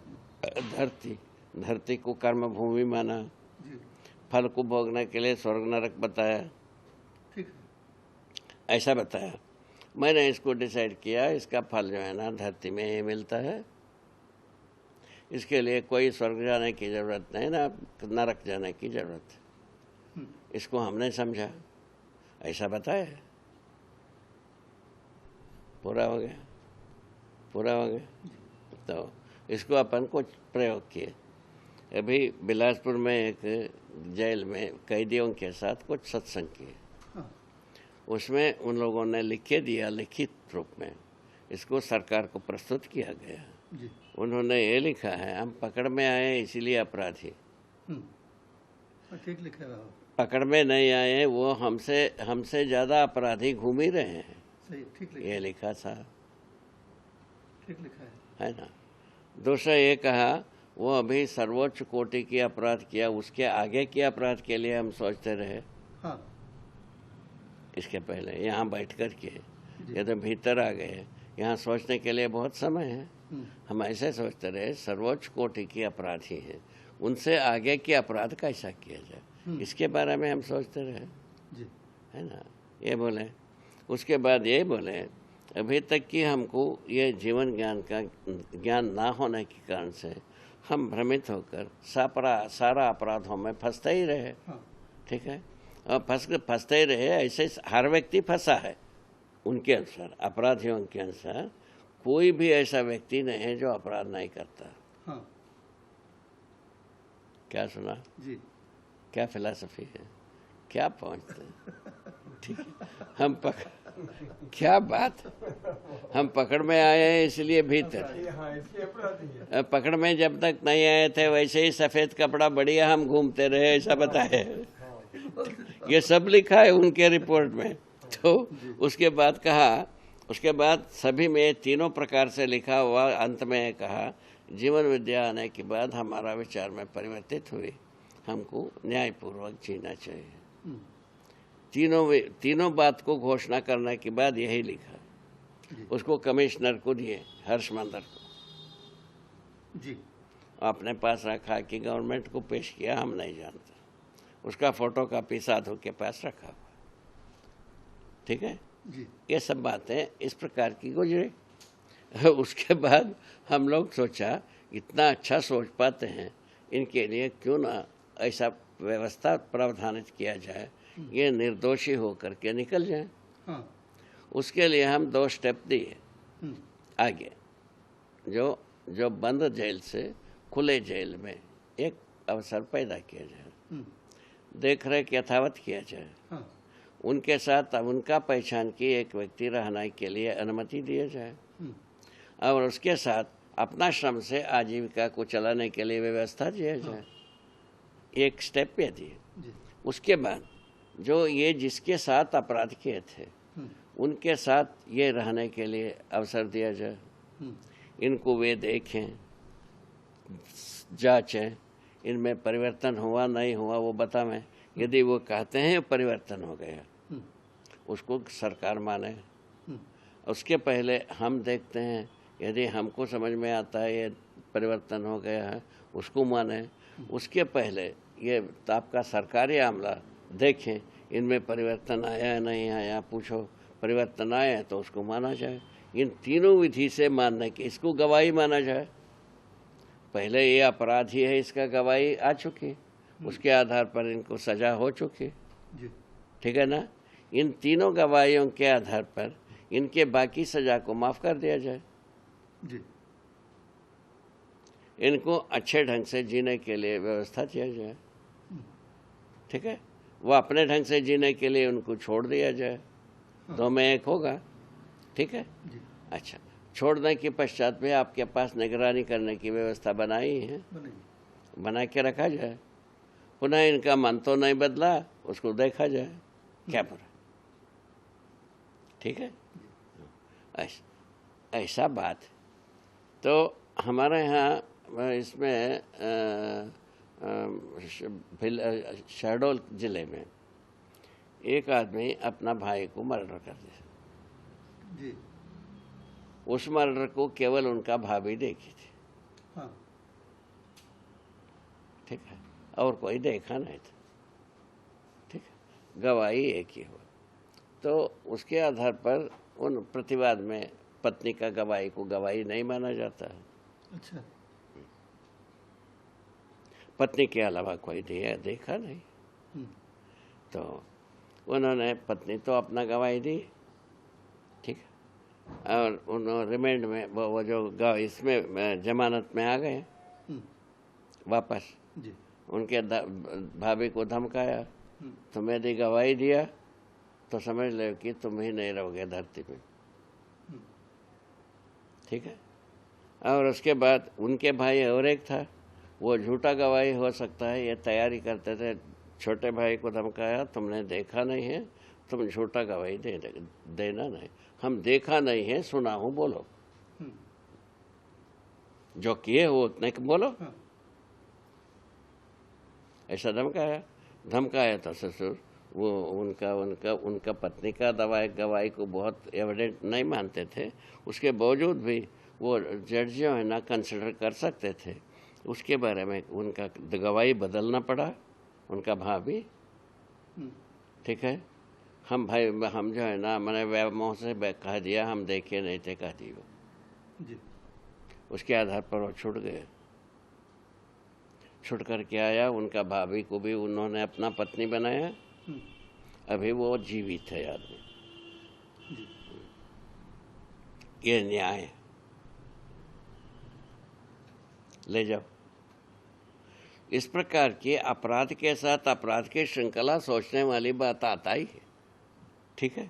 धरती को कर्म भूमि माना, फल को भोगने के लिए स्वर्ग नरक बताया, ठीक, ऐसा बताया। मैंने इसको डिसाइड किया, इसका फल जो है ना धरती में ही मिलता है, इसके लिए कोई स्वर्ग जाने की जरूरत नहीं ना नरक जाने की जरूरत है। इसको हमने समझा, ऐसा बताया। पूरा हो गया, पूरा हो गया। तो इसको अपन कुछ प्रयोग किए। अभी बिलासपुर में एक जेल में कैदियों के साथ कुछ सत्संग किए, उसमें उन लोगों ने लिख के दिया लिखित रूप में, इसको सरकार को प्रस्तुत किया गया। जी। उन्होंने ये लिखा है, हम पकड़ में आए इसीलिए अपराधी, ठीक लिखा है। पकड़ में नहीं आए, वो हमसे ज़्यादा अपराधी घूम ही रहे हैं। सही, ठीक लिखा ये लिखा था, ठीक लिखा है ना। दूसरा ये कहा, वो अभी सर्वोच्च कोटि की अपराध किया, उसके आगे के अपराध के लिए हम सोचते रहे। हाँ। इसके पहले यहाँ बैठ कर के ये तो भीतर आ गए, यहाँ सोचने के लिए बहुत समय है। हम ऐसे सोचते रहे सर्वोच्च कोटि की अपराधी हैं, उनसे आगे के अपराध कैसा किया जाए, इसके बारे में हम सोचते रहे जी। है ना। ये बोले, उसके बाद ये बोले, अभी तक कि हमको ये जीवन ज्ञान का ज्ञान ना होने के कारण से हम भ्रमित होकर सारा अपराधों में फंसते ही रहे। ठीक है, और फंसते ही रहे। ऐसे हर व्यक्ति फंसा है उनके अनुसार, अपराधियों के अनुसार कोई भी ऐसा व्यक्ति नहीं है जो अपराध नहीं करता। हाँ। क्या सुना जी। क्या फिलॉसफी है, क्या पहुंचते। ठीक है, हम क्या बात, हम पकड़ में आए हैं इसलिए भीतर, पकड़ में जब तक नहीं आए थे वैसे ही सफेद कपड़ा बढ़िया हम घूमते रहे, ऐसा बताए। ये सब लिखा है उनके रिपोर्ट में। तो उसके बाद कहा, उसके बाद सभी में तीनों प्रकार से लिखा हुआ, अंत में कहा, जीवन विद्या आने के बाद हमारा विचार में परिवर्तित हुई, हमको न्यायपूर्वक जीना चाहिए। तीनों बात को घोषणा करने के बाद यही लिखा, उसको कमिश्नर को दिए, हर्ष मंदर को जी, अपने पास रखा कि गवर्नमेंट को पेश किया, हम नहीं जानते। उसका फोटो कॉपी साधु के पास रखा हुआ। ठीक है जी। ये सब बातें इस प्रकार की गुजरे। उसके बाद हम लोग सोचा, इतना अच्छा सोच पाते हैं, इनके लिए क्यों ना ऐसा व्यवस्था प्रावधानित किया जाए, ये निर्दोषी होकर के निकल जाए। हाँ। उसके लिए हम 2 स्टेप दिए आगे, जो बंद जेल से खुले जेल में एक अवसर पैदा किया जाए, देख रेख यथावत किया जाए। हाँ। उनके साथ उनका पहचान की एक व्यक्ति रहने के लिए अनुमति दिया जाए, और उसके साथ अपना श्रम से आजीविका को चलाने के लिए व्यवस्था दिया जाए। एक स्टेप पे दिए। उसके बाद जो ये जिसके साथ अपराध किए थे उनके साथ ये रहने के लिए अवसर दिया जाए। इनको वे देखें, जांचें, इनमें परिवर्तन हुआ नहीं हुआ वो बतावें। यदि वो कहते हैं परिवर्तन हो गया, उसको सरकार माने। उसके पहले हम देखते हैं, यदि हमको समझ में आता है ये परिवर्तन हो गया है, उसको माने। उसके पहले ये आपका सरकारी आमला देखें, इनमें परिवर्तन आया नहीं आया, पूछो। परिवर्तन आया तो उसको माना जाए। इन तीनों विधि से मानने की, इसको गवाही माना जाए। पहले ये अपराधी है, इसका गवाही आ चुकी, उसके आधार पर इनको सजा हो चुकी। ठीक है ना। इन तीनों गवाहियों के आधार पर इनके बाकी सजा को माफ कर दिया जाए। इनको अच्छे ढंग से जीने के लिए व्यवस्था किया जाए। ठीक है, वो अपने ढंग से जीने के लिए उनको छोड़ दिया जाए। 2 में 1 होगा। ठीक है। अच्छा, छोड़ने के पश्चात भी आपके पास निगरानी करने की व्यवस्था बनाई है, बना के रखा जाए। पुनः इनका मन तो नहीं बदला, उसको देखा जाए क्या बुरा। ठीक है, ऐसा बात। तो हमारे यहाँ इसमें शहडोल जिले में एक आदमी अपना भाई को मर्डर कर दिया। उस मर्डर को केवल उनका भाभी देखी थी। हाँ। ठीक है, और कोई देखा नहीं था। ठीक है, गवाही एक ही हुआ। तो उसके आधार पर उन प्रतिवाद में पत्नी का गवाही को गवाही नहीं माना जाता है। अच्छा। पत्नी के अलावा कोई देखा नहीं। तो उन्होंने, पत्नी तो अपना गवाही दी। ठीक है, और उन्होंने रिमांड में वो जो इसमें जमानत में आ गए वापस। उनके भाभी को धमकाया, तुम यदि गवाही दिया तो समझ लो कि तुम ही नहीं रहोगे धरती में, ठीक है। और उसके बाद उनके भाई और एक था, वो झूठा गवाही हो सकता है ये तैयारी करते थे। छोटे भाई को धमकाया, तुमने देखा नहीं है, तुम झूठा गवाही देना नहीं, हम देखा नहीं है, सुना हूं, बोलो, जो किए वो उतने बोलो। ऐसा धमकाया तो ससुर वो उनका पत्नी का गवाही को बहुत एविडेंट नहीं मानते थे। उसके बावजूद भी वो जज जो है ना कंसिडर कर सकते थे, उसके बारे में उनका गवाही बदलना पड़ा, उनका भाभी, ठीक है। हम जो है ना मैंने मुँह से कह दिया, हम देखे नहीं थे, कह दी वो। उसके आधार पर वो छूट गए। छुट कर के आया, उनका भाभी को भी उन्होंने अपना पत्नी बनाया। अभी वो जीवित है आदमी। ये न्याय ले जाओ। इस प्रकार के अपराध के साथ अपराध की श्रृंखला सोचने वाली बात आता ही है, ठीक है।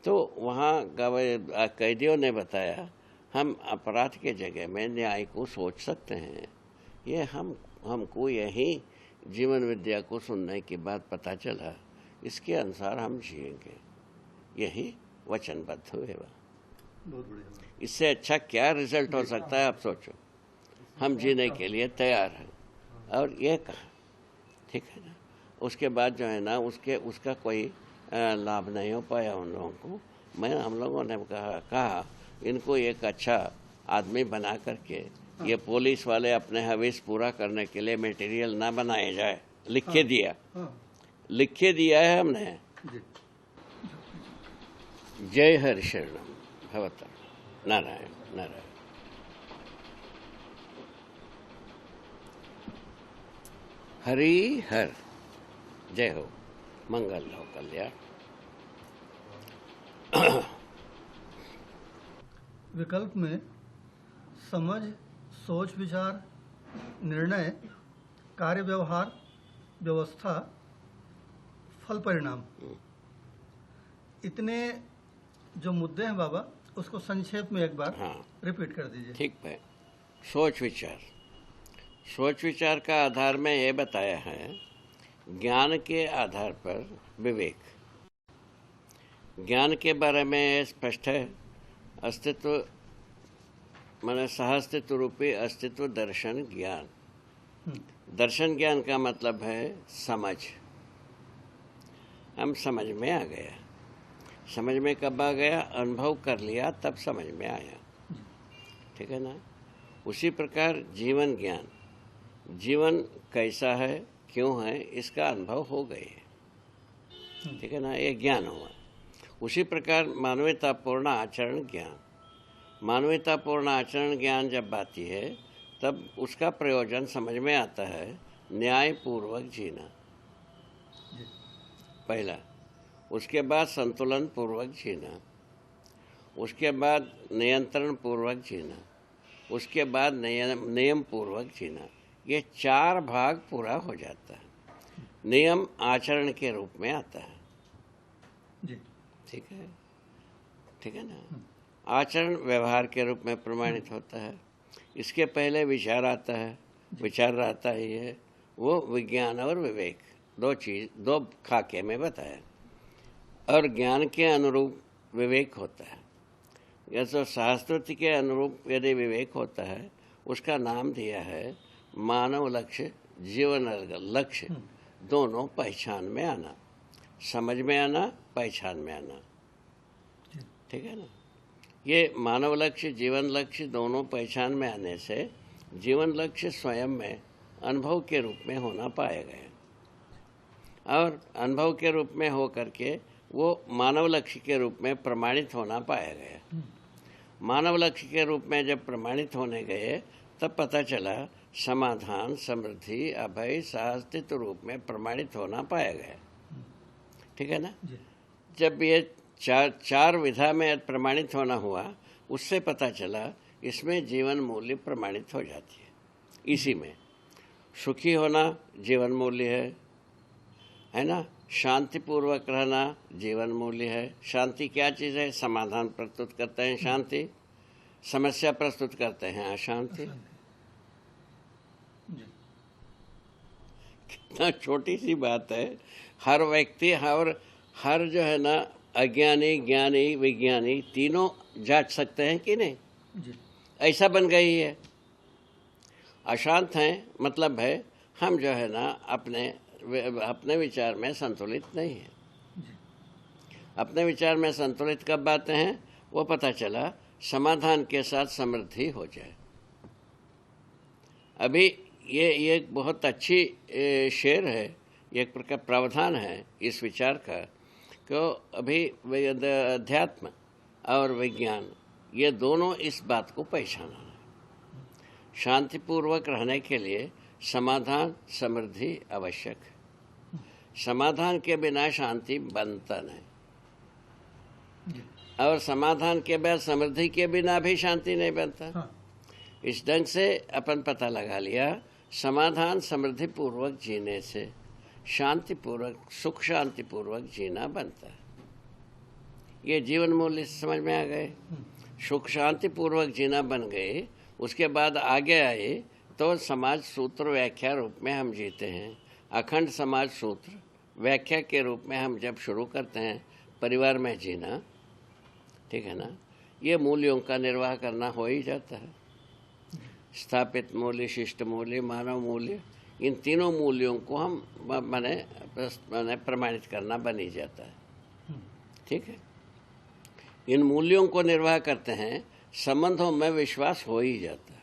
तो वहाँ कैदियों ने बताया, हम अपराध के जगह में न्याय को सोच सकते हैं। ये हमको यही जीवन विद्या को सुनने के बाद पता चला, इसके अनुसार हम जिएंगे, यही वचनबद्ध हुए। बहुत बढ़िया। इससे अच्छा क्या रिजल्ट हो सकता है, आप सोचो। हम जीने के लिए तैयार हैं, और ये कहा, ठीक है ना। उसके बाद जो है ना उसका कोई लाभ नहीं हो पाया उन लोगों को। हम लोगों ने कहा इनको एक अच्छा आदमी बना करके ये पुलिस वाले अपने हवीस पूरा करने के लिए मटेरियल ना बनाए जाए, लिख के दिया है हमने। जय हरि शरणम भवता नारायण नारायण। हरि हर, जय हो, मंगल हो, कल्याण। विकल्प में समझ, सोच विचार, निर्णय, कार्य व्यवहार, व्यवस्था, फल परिणाम, इतने जो मुद्दे हैं बाबा, उसको संक्षेप में एक बार रिपीट कर दीजिए। ठीक है। सोच विचार का आधार में ये बताया है, ज्ञान के आधार पर विवेक। ज्ञान के बारे में स्पष्ट है, अस्तित्व माने सहअस्तित्व रूपी अस्तित्व दर्शन ज्ञान। दर्शन ज्ञान का मतलब है समझ। हम समझ में आ गया। समझ में कब आ गया? अनुभव कर लिया तब समझ में आया, ठीक है ना। उसी प्रकार जीवन ज्ञान, जीवन कैसा है, क्यों है, इसका अनुभव हो गए, ठीक है ना, ये ज्ञान हुआ। उसी प्रकार मानवतापूर्ण आचरण ज्ञान, मानवतापूर्ण आचरण ज्ञान जब आती है तब उसका प्रयोजन समझ में आता है, न्यायपूर्वक जीना पहला, उसके बाद संतुलन पूर्वक जीना, उसके बाद नियंत्रण पूर्वक जीना, उसके बाद नियम पूर्वक जीना। ये 4 भाग पूरा हो जाता है। नियम आचरण के रूप में आता है जी, ठीक है, ठीक है ना। आचरण व्यवहार के रूप में प्रमाणित होता है। इसके पहले विचार आता है, विचार रहता ही है। वो विज्ञान और विवेक दो खाके में बताया, और ज्ञान के अनुरूप विवेक होता है। जैसे शास्त्र के अनुरूप यदि विवेक होता है, उसका नाम दिया है मानव लक्ष्य, जीवन लक्ष्य, दोनों पहचान में आना, समझ में आना, पहचान में आना, ठीक है ना। ये मानव लक्ष्य, जीवन लक्ष्य दोनों पहचान में आने से जीवन लक्ष्य स्वयं में अनुभव के रूप में होना पाया गया, और अनुभव के रूप में हो करके वो मानव लक्ष्य के रूप में प्रमाणित होना पाया गया। मानव लक्ष्य के रूप में जब प्रमाणित होने गए तब पता चला समाधान, समृद्धि, अभय, सहअस्तित्व रूप में प्रमाणित होना पाया गया, ठीक है ना। जब ये चार विधा में प्रमाणित होना हुआ, उससे पता चला इसमें जीवन मूल्य प्रमाणित हो जाती है। इसी में सुखी होना जीवन मूल्य है ना। शांतिपूर्वक रहना जीवन मूल्य है। शांति क्या चीज़ है? समाधान प्रस्तुत करते हैं शांति, समस्या प्रस्तुत करते हैं अशांति। जी। कितना छोटी सी बात है। हर व्यक्ति हर जो है ना, अज्ञानी ज्ञानी विज्ञानी तीनों जांच सकते हैं कि नहीं? जी। ऐसा बन गई है। अशांत हैं मतलब है हम जो है ना अपने विचार में संतुलित नहीं है। अपने विचार में संतुलित कब आते हैं? वो पता चला समाधान के साथ समृद्धि हो जाए। अभी ये एक बहुत अच्छी शेर है, एक प्रकार प्रावधान है इस विचार का कि अभी अध्यात्म और विज्ञान ये दोनों इस बात को पहचाना है। शांतिपूर्वक रहने के लिए समाधान समृद्धि आवश्यक है। समाधान के बिना शांति बनता नहीं, और समाधान के बाद समृद्धि के बिना भी शांति नहीं बनता। हाँ। इस ढंग से अपन पता लगा लिया, समाधान समृद्धि पूर्वक जीने से शांतिपूर्वक सुख शांतिपूर्वक जीना बनता है। ये जीवन मूल्य समझ में आ गए। सुख शांतिपूर्वक जीना बन गए, उसके बाद आगे आए तो समाज सूत्र व्याख्या रूप में हम जीते हैं। अखंड समाज सूत्र व्याख्या के रूप में हम जब शुरू करते हैं परिवार में जीना, ठीक है ना, ये मूल्यों का निर्वाह करना हो ही जाता है। स्थापित मूल्य, शिष्ट मूल्य, मानव मूल्य, इन तीनों मूल्यों को हम माने प्रमाणित करना बन ही जाता है। ठीक है। इन मूल्यों को निर्वाह करते हैं, संबंधों में विश्वास हो ही जाता है।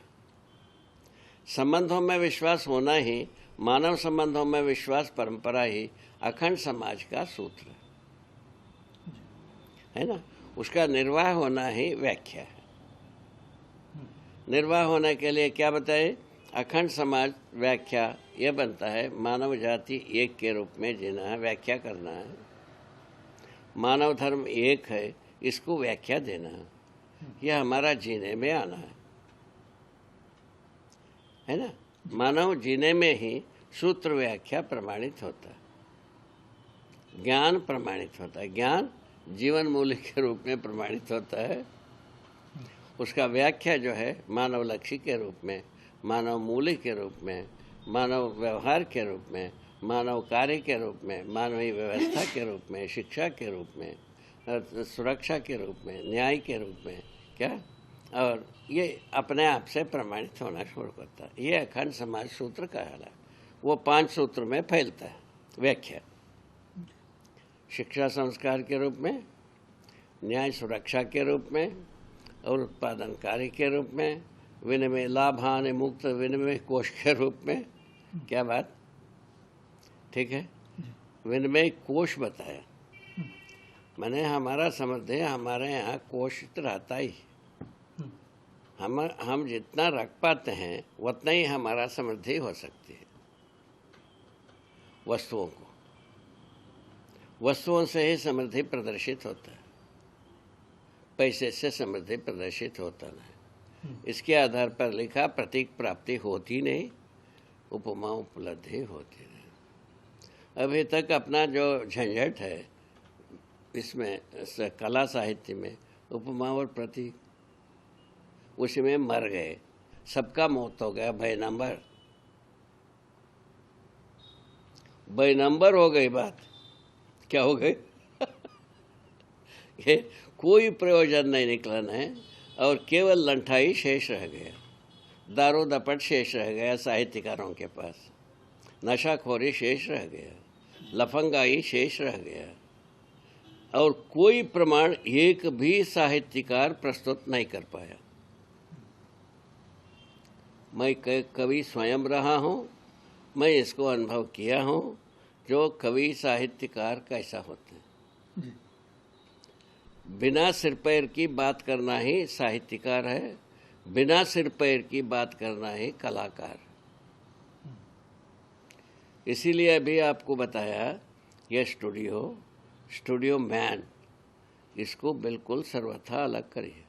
संबंधों में विश्वास होना ही, मानव संबंधों में विश्वास परंपरा ही अखंड समाज का सूत्र है ना। उसका निर्वाह होना ही व्याख्या है। निर्वाह होने के लिए क्या बताए? अखंड समाज व्याख्या यह बनता है, मानव जाति एक के रूप में जीना है, व्याख्या करना है। मानव धर्म एक है, इसको व्याख्या देना है। यह हमारा जीने में आना है ना। मानव जीने में ही सूत्र व्याख्या प्रमाणित होता है, ज्ञान प्रमाणित होता है। ज्ञान जीवन मूल्य के रूप में प्रमाणित होता है। उसका व्याख्या जो है मानव लक्ष्य के रूप में, मानव मूल्य के रूप में, मानव व्यवहार के रूप में, मानव कार्य के रूप में, मानवीय व्यवस्था के रूप में, शिक्षा के रूप में, सुरक्षा के रूप में, न्याय के रूप में, क्या, और ये अपने आप से प्रमाणित होना शुरू करता है। ये अखंड समाज सूत्र कहलाता है। वो 5 सूत्र में फैलता है व्याख्या। शिक्षा संस्कार के रूप में, न्याय सुरक्षा के रूप में, और उत्पादन कार्य के रूप में, विनिमय लाभ हानि मुक्त विनिमय कोष के रूप में। क्या बात, ठीक है। विनिमय कोष बताया, मैंने हमारा समझते हैं हमारे यहाँ कोष रहता ही, हम जितना रख पाते हैं उतना ही हमारा समृद्धि हो सकती है। वस्तुओं से ही समृद्धि प्रदर्शित होता है, पैसे से समृद्धि प्रदर्शित होता नहीं। इसके आधार पर लिखा, प्रतीक प्राप्ति होती नहीं, उपमा उपलब्धि होती नहीं। अभी तक अपना जो झंझट है इसमें कला साहित्य में, उपमा और प्रतीक, उसी में मर गए। सबका मौत हो गया, बाई नंबर हो गई बात। क्या हो गई? ये कोई प्रयोजन नहीं निकलन है, और केवल लंठाई शेष रह गया, दारू दपट शेष रह गया साहित्यकारों के पास, नशाखोरी शेष रह गया, लफंगाई शेष रह गया, और कोई प्रमाण एक भी साहित्यकार प्रस्तुत नहीं कर पाया। मैं कवि स्वयं रहा हूँ, मैं इसको अनुभव किया हूँ, जो कवि साहित्यकार कैसा होते हैं। बिना सिर पैर की बात करना ही साहित्यकार है, बिना सिर पैर की बात करना ही कलाकार। इसीलिए अभी आपको बताया यह स्टूडियो मैन, इसको बिल्कुल सर्वथा अलग करिए।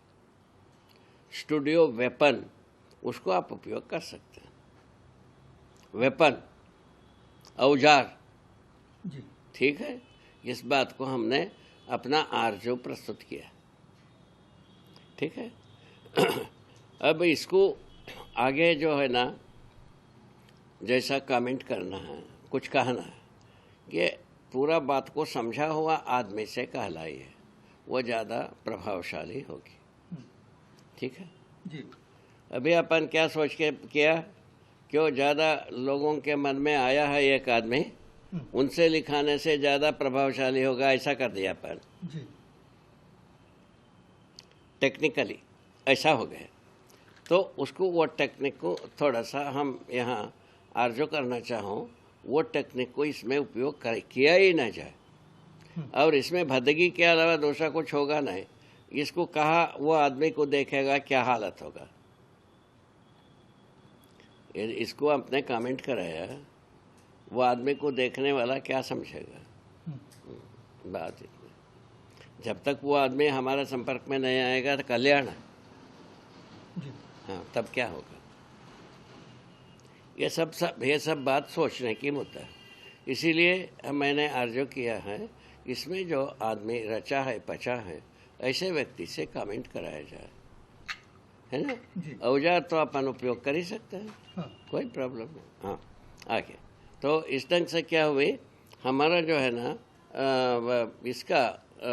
स्टूडियो वेपन, उसको आप उपयोग कर सकते हैं। वेपन, औजार, जी। ठीक है, इस बात को हमने अपना आर्जो प्रस्तुत किया। ठीक है। अब इसको आगे जो है ना, जैसा कमेंट करना है, कुछ कहना है, ये पूरा बात को समझा हुआ आदमी से कहलाइए, वो ज़्यादा प्रभावशाली होगी। ठीक है जी। अभी अपन क्या सोच के किया, क्यों ज़्यादा लोगों के मन में आया है एक आदमी, उनसे लिखाने से ज़्यादा प्रभावशाली होगा, ऐसा कर दिया अपन। जी। टेक्निकली ऐसा हो गया, तो उसको वो टेक्निक को थोड़ा सा हम यहाँ आर्जो करना चाहूँ, वो टेक्निक को इसमें उपयोग किया ही ना जाए, और इसमें भदगी के अलावा दूसरा कुछ होगा नहीं। इसको कहा वो आदमी को देखेगा क्या हालत होगा, इसको आपने कमेंट कराया, वो आदमी को देखने वाला क्या समझेगा। बात इतनी, जब तक वो आदमी हमारे संपर्क में नहीं आएगा तो कल्याण है। हाँ, तब क्या होगा। ये सब बात सोचने की मुद्दा है। इसीलिए मैंने आर्जो किया है, इसमें जो आदमी रचा है पचा है, ऐसे व्यक्ति से कमेंट कराया जाए, है ना। औजार तो अपन उपयोग कर ही सकते हैं। हाँ। कोई प्रॉब्लम नहीं। हाँ, आगे तो इस ढंग से क्या हुए, हमारा जो है ना इसका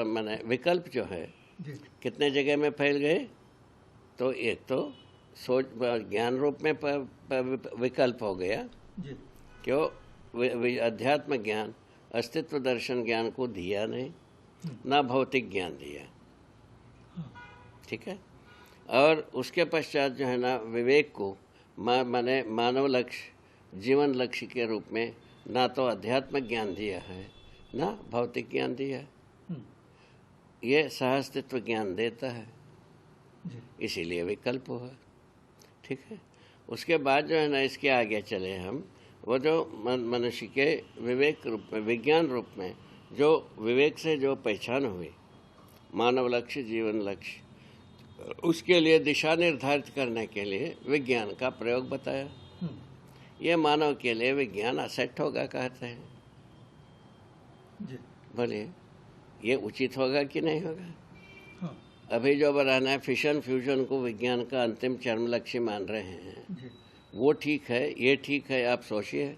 माने विकल्प जो है कितने जगह में फैल गए। तो एक तो सोच ज्ञान रूप में विकल्प हो गया, क्यों अध्यात्म ज्ञान अस्तित्व दर्शन ज्ञान को दिया नहीं, ना भौतिक ज्ञान दिया। ठीक है। और उसके पश्चात जो है ना विवेक को माने मानव लक्ष्य जीवन लक्ष्य के रूप में ना तो अध्यात्म ज्ञान दिया है ना भौतिक ज्ञान दिया है, ये सहअस्तित्व ज्ञान देता है, इसीलिए विकल्प हुआ। ठीक है। उसके बाद जो है ना इसके आगे चले हम, वो जो मनुष्य के विवेक रूप में विज्ञान रूप में जो विवेक से जो पहचान हुई मानव लक्ष्य जीवन लक्ष्य, उसके लिए दिशा निर्धारित करने के लिए विज्ञान का प्रयोग बताया। ये मानव के लिए विज्ञान असेट होगा कहते हैं। बोलिए ये उचित होगा कि नहीं होगा। हाँ। अभी जो बनाना है फिशन फ्यूजन को विज्ञान का अंतिम चरम लक्ष्य मान रहे हैं, वो ठीक है, ये ठीक है, आप सोचिए।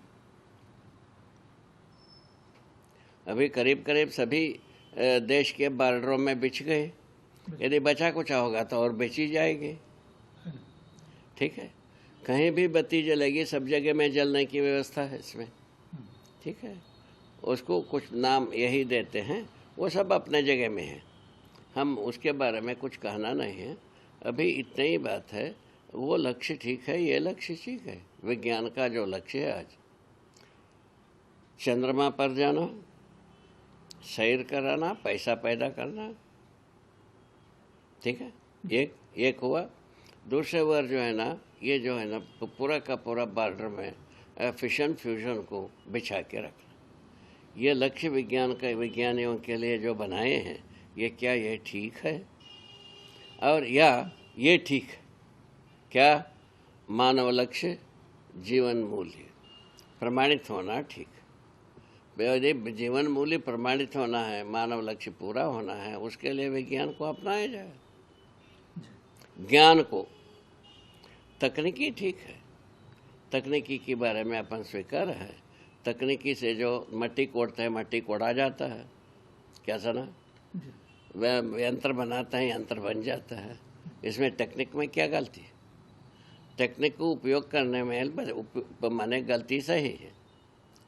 अभी करीब करीब सभी देश के बॉर्डरों में बिछ गए, यदि बचा कुछ होगा तो और बेची जाएगी। ठीक है। कहीं भी बत्ती जलेगी, सब जगह में जलने की व्यवस्था है इसमें। ठीक है। उसको कुछ नाम यही देते हैं, वो सब अपने जगह में है, हम उसके बारे में कुछ कहना नहीं है। अभी इतनी ही बात है, वो लक्ष्य ठीक है, ये लक्ष्य ठीक है। विज्ञान का जो लक्ष्य है आज चंद्रमा पर जाना, सैर कराना, पैसा पैदा करना। ठीक है। एक हुआ। दूसरे बार जो है ना ये जो है ना पूरा का पूरा बॉर्डर में फिशन फ्यूजन को बिछा के रखना, ये लक्ष्य विज्ञान का विज्ञानियों के लिए जो बनाए हैं, ये क्या ये ठीक है और या ये ठीक है क्या। मानव लक्ष्य जीवन मूल्य प्रमाणित होना ठीक है। यदि जीवन मूल्य प्रमाणित होना है, मानव लक्ष्य पूरा होना है, उसके लिए विज्ञान को अपनाया जाए। ज्ञान को तकनीकी ठीक है, तकनीकी के बारे में अपन स्वीकार है। तकनीकी से जो मट्टी कोड़ते हैं मट्टी कोड़ा जाता है, क्या सुना, यंत्र बनाता है यंत्र बन जाता है। इसमें टेक्निक में क्या गलती है। टेक्निक को उपयोग करने में माने गलती सही है।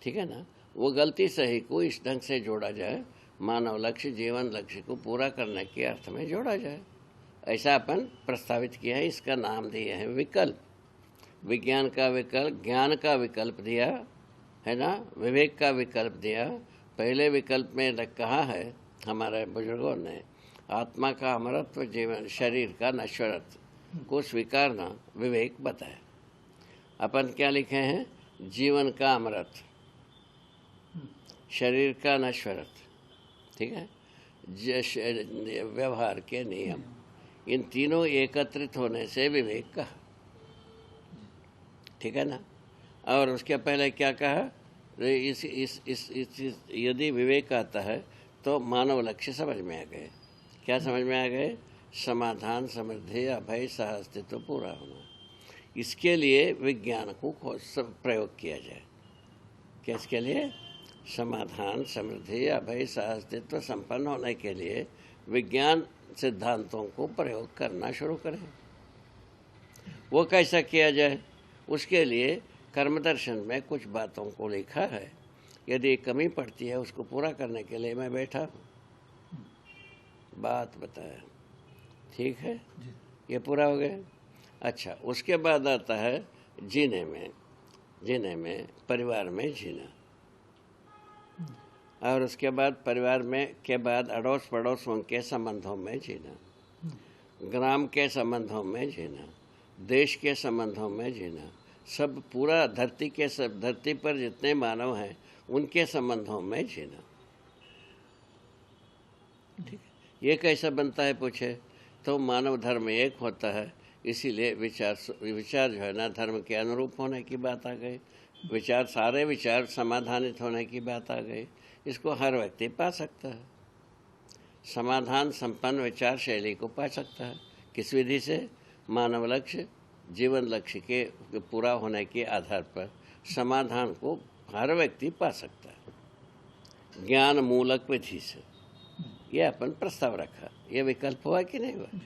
ठीक है ना। वो गलती सही को इस ढंग से जोड़ा जाए, मानव लक्ष्य जीवन लक्ष्य को पूरा करने के अर्थ में जोड़ा जाए, ऐसा अपन प्रस्तावित किया है। इसका नाम दिया है विकल्प। विज्ञान का विकल्प, ज्ञान का विकल्प दिया है ना, विवेक का विकल्प दिया। पहले विकल्प में कहा है हमारे बुजुर्गों ने, आत्मा का अमरत्व जीवन शरीर का नश्वरत्व को स्वीकारना विवेक बताया। अपन क्या लिखे हैं, जीवन का अमरत्व शरीर का नश्वरत्व। ठीक है। व्यवहार के नियम, इन तीनों एकत्रित होने से विवेक कहा। ठीक है ना। और उसके पहले क्या कहा, यदि विवेक आता है तो मानव लक्ष्य समझ में आ गए। क्या समझ में आ गए? समाधान, समृद्धि, अभय, सह-अस्तित्व पूरा होना। इसके लिए विज्ञान को सब प्रयोग किया जाए। किसके लिए? समाधान, समृद्धि, अभय, सह-अस्तित्व संपन्न होने के लिए विज्ञान सिद्धांतों को प्रयोग करना शुरू करें। वो कैसा किया जाए? उसके लिए कर्म दर्शन में कुछ बातों को लिखा है। यदि कमी पड़ती है उसको पूरा करने के लिए मैं बैठा हूँ। बात बताया, ठीक है? ये पूरा हो गया। अच्छा, उसके बाद आता है जीने में परिवार में जीना, और उसके बाद परिवार में के बाद अड़ोस पड़ोसों के संबंधों में जीना, ग्राम के संबंधों में जीना, देश के संबंधों में जीना, सब पूरा धरती पर जितने मानव हैं उनके संबंधों में जीना। ठीक है? ये कैसा बनता है पूछे तो मानव धर्म एक होता है, इसीलिए विचार जो है ना धर्म के अनुरूप होने की बात आ गई। सारे विचार समाधानित होने की बात आ गई। इसको हर व्यक्ति पा सकता है। समाधान संपन्न विचार शैली को पा सकता है। किस विधि से? मानव लक्ष्य, जीवन लक्ष्य के पूरा होने के आधार पर समाधान को हर व्यक्ति पा सकता है ज्ञान मूलक विधि से। यह अपन प्रस्ताव रखा। यह विकल्प हुआ कि नहीं हुआ?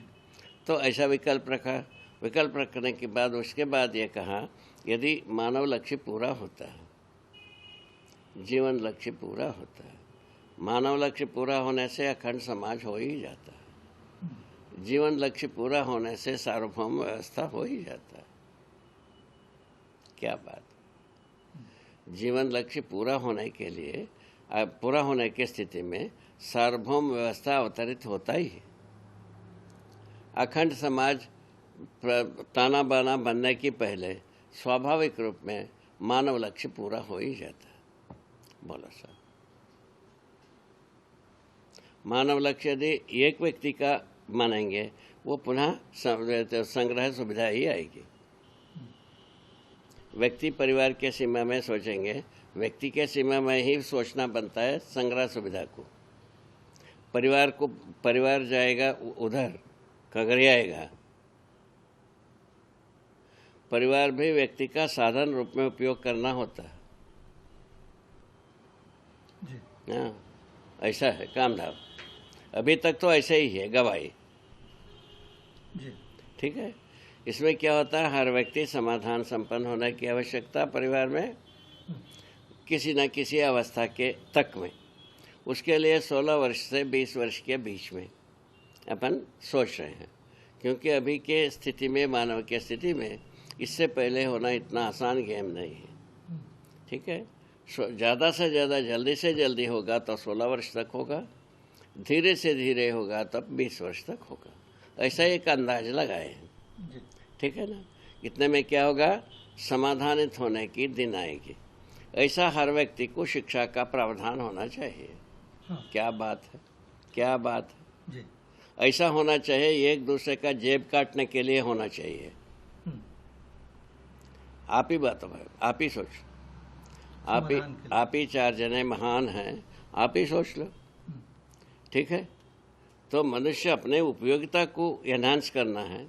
तो ऐसा विकल्प रखा। विकल्प रखने के बाद उसके बाद ये कहा यदि मानव लक्ष्य पूरा होता है, जीवन लक्ष्य पूरा होता है, मानव लक्ष्य पूरा होने से अखंड समाज हो ही जाता है, जीवन लक्ष्य पूरा होने से सार्वभौम व्यवस्था हो ही जाता है। क्या बात! जीवन लक्ष्य पूरा होने के लिए पूरा होने की स्थिति में सार्वभौम व्यवस्था अवतरित होता ही है। अखंड समाज ताना बाना बनने की पहले स्वाभाविक रूप में मानव लक्ष्य पूरा हो ही जाता है। बोलो साहब, मानव लक्ष्य यदि एक व्यक्ति का मानेंगे वो पुनः संग्रह सुविधा ही आएगी। व्यक्ति परिवार के सीमा में सोचेंगे, व्यक्ति के सीमा में ही सोचना बनता है संग्रह सुविधा को। परिवार जाएगा उधर खगड़ियाएगा। परिवार भी व्यक्ति का साधन रूप में उपयोग करना होता है। हाँ, ऐसा है काम धाम। अभी तक तो ऐसे ही है गवाही। ठीक है। इसमें क्या होता है, हर व्यक्ति समाधान संपन्न होने की आवश्यकता परिवार में किसी न किसी अवस्था के तक में, उसके लिए 16 वर्ष से 20 वर्ष के बीच में अपन सोच रहे हैं। क्योंकि अभी के स्थिति में, मानव के स्थिति में इससे पहले होना इतना आसान गेम नहीं है। ठीक है। ज़्यादा से ज़्यादा जल्दी से जल्दी होगा तो 16 वर्ष तक होगा, धीरे से धीरे होगा तब 20 वर्ष तक होगा। ऐसा एक अंदाज लगाए हैं। ठीक है ना। इतने में क्या होगा, समाधानित होने की दिन आएगी। ऐसा हर व्यक्ति को शिक्षा का प्रावधान होना चाहिए। हाँ। क्या बात है, क्या बात है जी। ऐसा होना चाहिए, एक दूसरे का जेब काटने के लिए होना चाहिए। आप ही बात है, आप ही सोच, आप ही 4 जने महान हैं, आप ही सोच लो। ठीक है। तो मनुष्य अपने उपयोगिता को एनहांस करना है।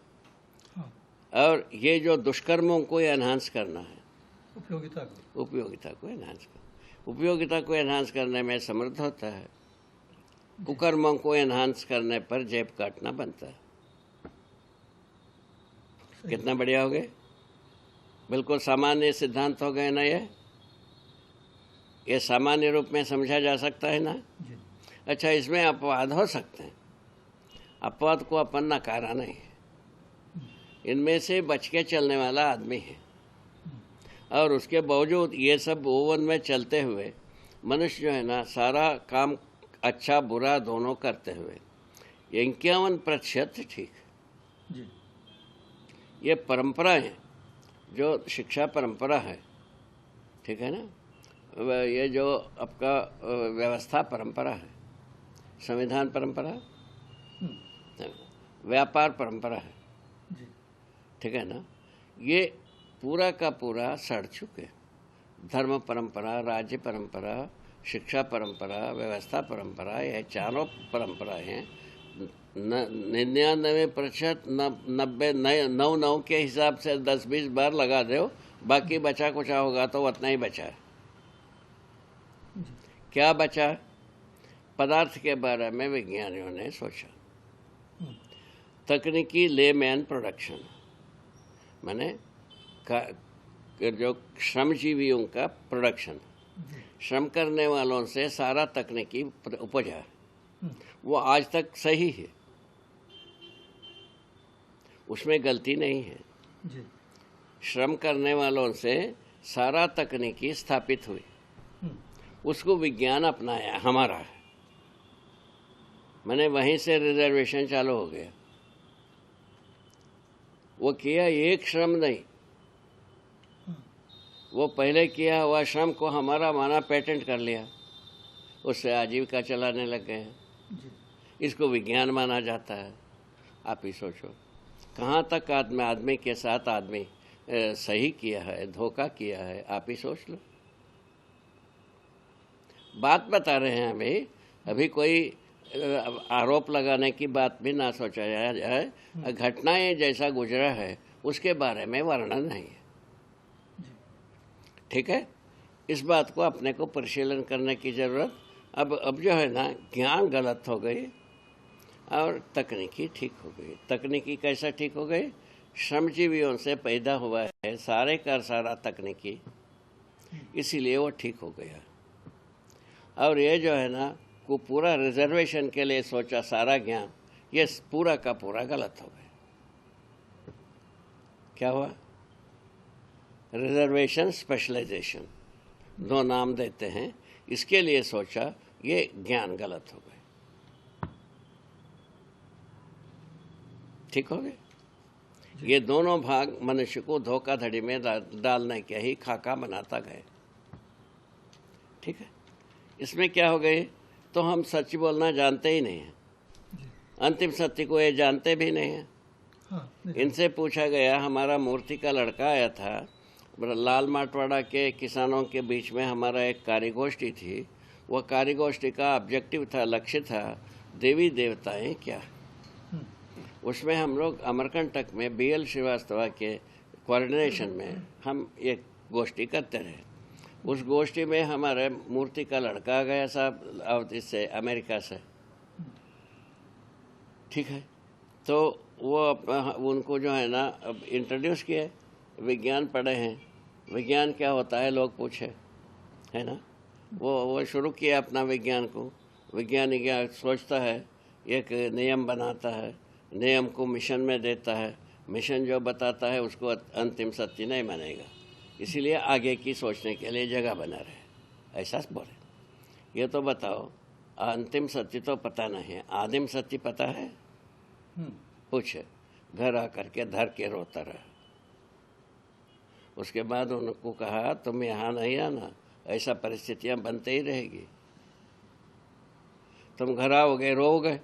हाँ। और ये जो दुष्कर्मों को एनहांस करना है, उपयोगिता को एनहांस करने में समर्थ होता है। कुकर्मों को एनहांस करने पर जेब काटना बनता है। कितना बढ़िया हो गए, बिल्कुल सामान्य सिद्धांत हो गए ना। ये सामान्य रूप में समझा जा सकता है ना। अच्छा, इसमें अपवाद हो सकते हैं, अपवाद को अपन नकारा नहीं है। इनमें से बच के चलने वाला आदमी है, और उसके बावजूद ये सब ओवन में चलते हुए मनुष्य जो है ना, सारा काम अच्छा बुरा दोनों करते हुए 51% ठीक है। ये परंपरा है, जो शिक्षा परंपरा है। ठीक है ना। ये जो आपका व्यवस्था परंपरा है, संविधान परंपरा, व्यापार परंपरा है। ठीक है ना। ये पूरा का पूरा सड़ चुके, धर्म परंपरा, राज्य परंपरा, शिक्षा परंपरा, व्यवस्था परंपरा, यह चारों परंपराएं हैं। 99% 99 के हिसाब से 10-20 बार लगा दो, बाकी बचा कुछ होगा तो उतना ही बचा है। क्या बचा? पदार्थ के बारे में विज्ञानियों ने सोचा। तकनीकी लेमैन प्रोडक्शन माने जो श्रमजीवियों का प्रोडक्शन, श्रम करने वालों से सारा तकनीकी उपज है, वो आज तक सही है, उसमें गलती नहीं है। श्रम करने वालों से सारा तकनीकी स्थापित हुई, उसको विज्ञान अपनाया हमारा है। मैंने वहीं से रिजर्वेशन चालू हो गया। वो किया एक श्रम नहीं, वो पहले किया हुआ श्रम को हमारा माना पेटेंट कर लिया, उससे आजीविका चलाने लग गए हैं। इसको विज्ञान माना जाता है। आप ही सोचो कहाँ तक आदमी के साथ आदमी सही किया है, धोखा किया है। आप ही सोच लो। बात बता रहे हैं अभी कोई आरोप लगाने की बात भी ना सोचा जाए। घटनाएं जैसा गुजरा है उसके बारे में वर्णन नहीं है। ठीक है, इस बात को अपने को परिशीलन करने की जरूरत। अब जो है ना, ज्ञान गलत हो गई और तकनीकी ठीक हो गई। तकनीकी कैसा ठीक हो गई? श्रमजीवियों से पैदा हुआ है सारे का सारा तकनीकी, इसीलिए वो ठीक हो गया। और ये जो है ना को पूरा रिजर्वेशन के लिए सोचा सारा ज्ञान, ये पूरा का पूरा गलत हो गया। क्या हुआ? रिजर्वेशन स्पेशलाइजेशन, दो नाम देते हैं, इसके लिए सोचा, ये ज्ञान गलत हो गए। ठीक हो गए? ये दोनों भाग मनुष्य को धोखाधड़ी में डालने के ही खाका बनाता गए। ठीक है, इसमें क्या हो गए? तो हम सच बोलना जानते ही नहीं हैं, अंतिम सत्य को ये जानते भी नहीं हैं। इनसे पूछा गया, हमारा मूर्ति का लड़का आया था, लाल माटवाड़ा के किसानों के बीच में हमारा एक कार्यगोष्ठी थी। वह कार्यगोष्ठी का ऑब्जेक्टिव था, लक्ष्य था, देवी देवताएं क्या। उसमें हम लोग अमरकंटक में BL श्रीवास्तव के कोऑर्डिनेशन में हम एक गोष्ठी करते रहे। उस गोष्ठी में हमारे मूर्ति का लड़का आ गया साहब इससे, अमेरिका से। ठीक है, तो वो उनको जो है ना अब इंट्रोड्यूस किए। विज्ञान पढ़े हैं, विज्ञान क्या होता है लोग पूछे, है ना। वो शुरू किया अपना विज्ञान को। विज्ञान क्या सोचता है, एक नियम बनाता है, नियम को मिशन में देता है, मिशन जो बताता है उसको अंतिम सत्य नहीं मानेगा, इसीलिए आगे की सोचने के लिए जगह बना रहे। ऐसा बोले। ये तो बताओ, अंतिम सत्य तो पता नहीं है, आदिम सत्य पता है? पूछे। घर आकर के धर के रोता रहा। उसके बाद उनको कहा तुम यहाँ नहीं आना, ऐसा परिस्थितियां बनते ही रहेगी। तुम घर आओगे रोओगे,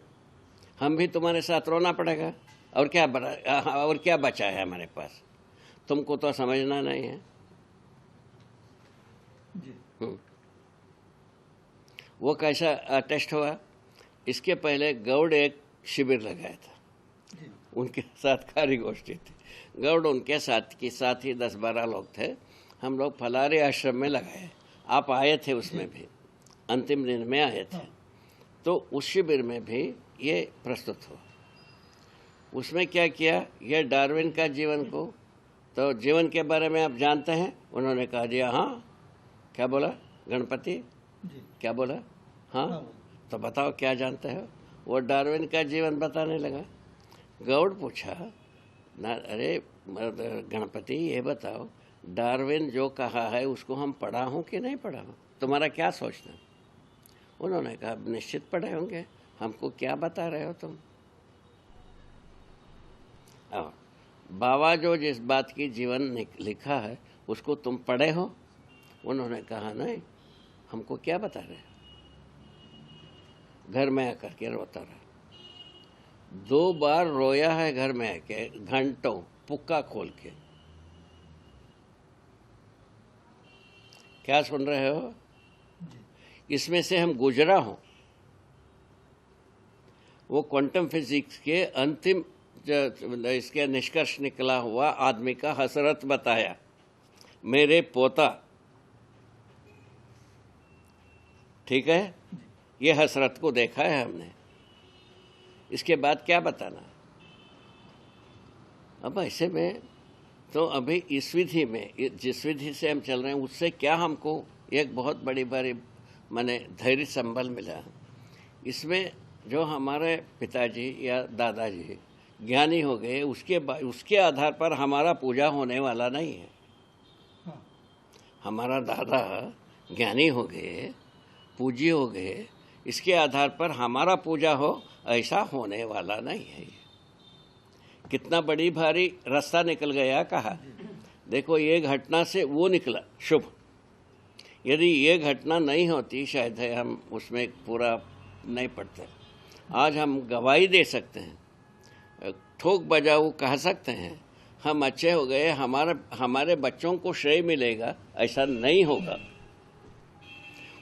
हम भी तुम्हारे साथ रोना पड़ेगा। और क्या बचा है हमारे पास? तुमको तो समझना नहीं है। वो कैसा टेस्ट हुआ? इसके पहले गौड़ एक शिविर लगाया था, उनके साथ कार्यगोष्ठी थी। गौड़ उनके साथ ही 10-12 लोग थे। हम लोग फलारी आश्रम में लगाए, आप आए थे उसमें भी, अंतिम दिन में आए थे। तो उस शिविर में भी ये प्रस्तुत हुआ। उसमें क्या किया, ये डार्विन का जीवन को, तो जीवन के बारे में आप जानते हैं? उन्होंने कहा दिया हाँ। क्या बोला गणपति? क्या बोला? हाँ। तो बताओ क्या जानते हो? वो डार्विन का जीवन बताने लगा। गौड़ पूछा ना, अरे गणपति ये बताओ, डार्विन जो कहा है उसको हम पढ़ा हूँ कि नहीं पढ़ा हूँ? तुम्हारा क्या सोचना? उन्होंने कहा निश्चित पढ़े होंगे, हमको क्या बता रहे हो तुम? और बाबा जो जिस बात की जीवन लिखा है उसको तुम पढ़े हो? उन्होंने कहा नहीं, हमको क्या बता रहे? घर में आकर के रोता रहा। 2 बार रोया है घर में आके, घंटों पुक्का खोल के। क्या सुन रहे हो? इसमें से हम गुजरा हूं। वो क्वांटम फिजिक्स के अंतिम इसके निष्कर्ष निकला हुआ आदमी का हसरत बताया, मेरे पोता। ठीक है, ये हसरत को देखा है हमने। इसके बाद क्या बताना? अब ऐसे में तो अभी इस विधि में, जिस विधि से हम चल रहे हैं, उससे क्या हमको एक बहुत बड़ी माने धैर्य संबल मिला। इसमें जो हमारे पिताजी या दादाजी ज्ञानी हो गए, उसके आधार पर हमारा पूजा होने वाला नहीं है। हमारा दादा ज्ञानी हो गए, पूज्य हो गए, इसके आधार पर हमारा पूजा हो, ऐसा होने वाला नहीं है। कितना बड़ी भारी रास्ता निकल गया। कहा देखो, ये घटना से वो निकला शुभ। यदि ये घटना नहीं होती, शायद है हम उसमें पूरा नहीं पढ़ते। आज हम गवाही दे सकते हैं, ठोक बजाऊ कह सकते हैं, हम अच्छे हो गए, हमारे बच्चों को श्रेय मिलेगा, ऐसा नहीं होगा।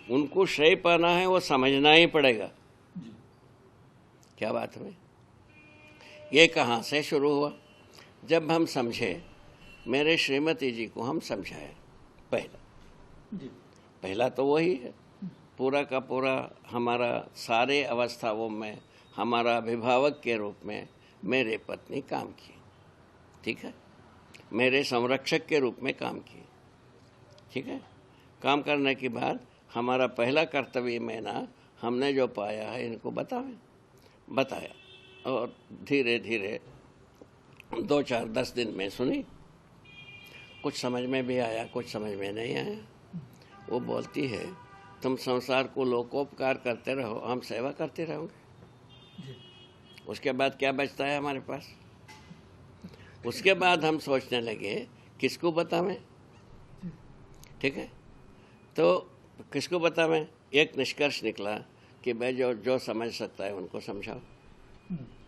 उनको श्रेय पाना है, वो समझना ही पड़ेगा। क्या बात हुई? ये कहाँ से शुरू हुआ? जब हम समझे, मेरे श्रीमती जी को हम समझाए। पहला तो वही है। पूरा का पूरा हमारा सारे अवस्थाओं में हमारा अभिभावक के रूप में मेरे पत्नी काम की। ठीक है, मेरे संरक्षक के रूप में काम की। ठीक है, काम करने के बाद हमारा पहला कर्तव्य में ना, हमने जो पाया है इनको बताया, और धीरे धीरे 2, 4, 10 दिन में सुनी। कुछ समझ में भी आया, कुछ समझ में नहीं आया। वो बोलती है, तुम संसार को लोकोपकार करते रहो, हम सेवा करते रहोगे। उसके बाद क्या बचता है हमारे पास? उसके बाद हम सोचने लगे किसको बतावें। ठीक है, तो किसको बतावें? एक निष्कर्ष निकला कि भाई जो समझ सकता है उनको समझाओ।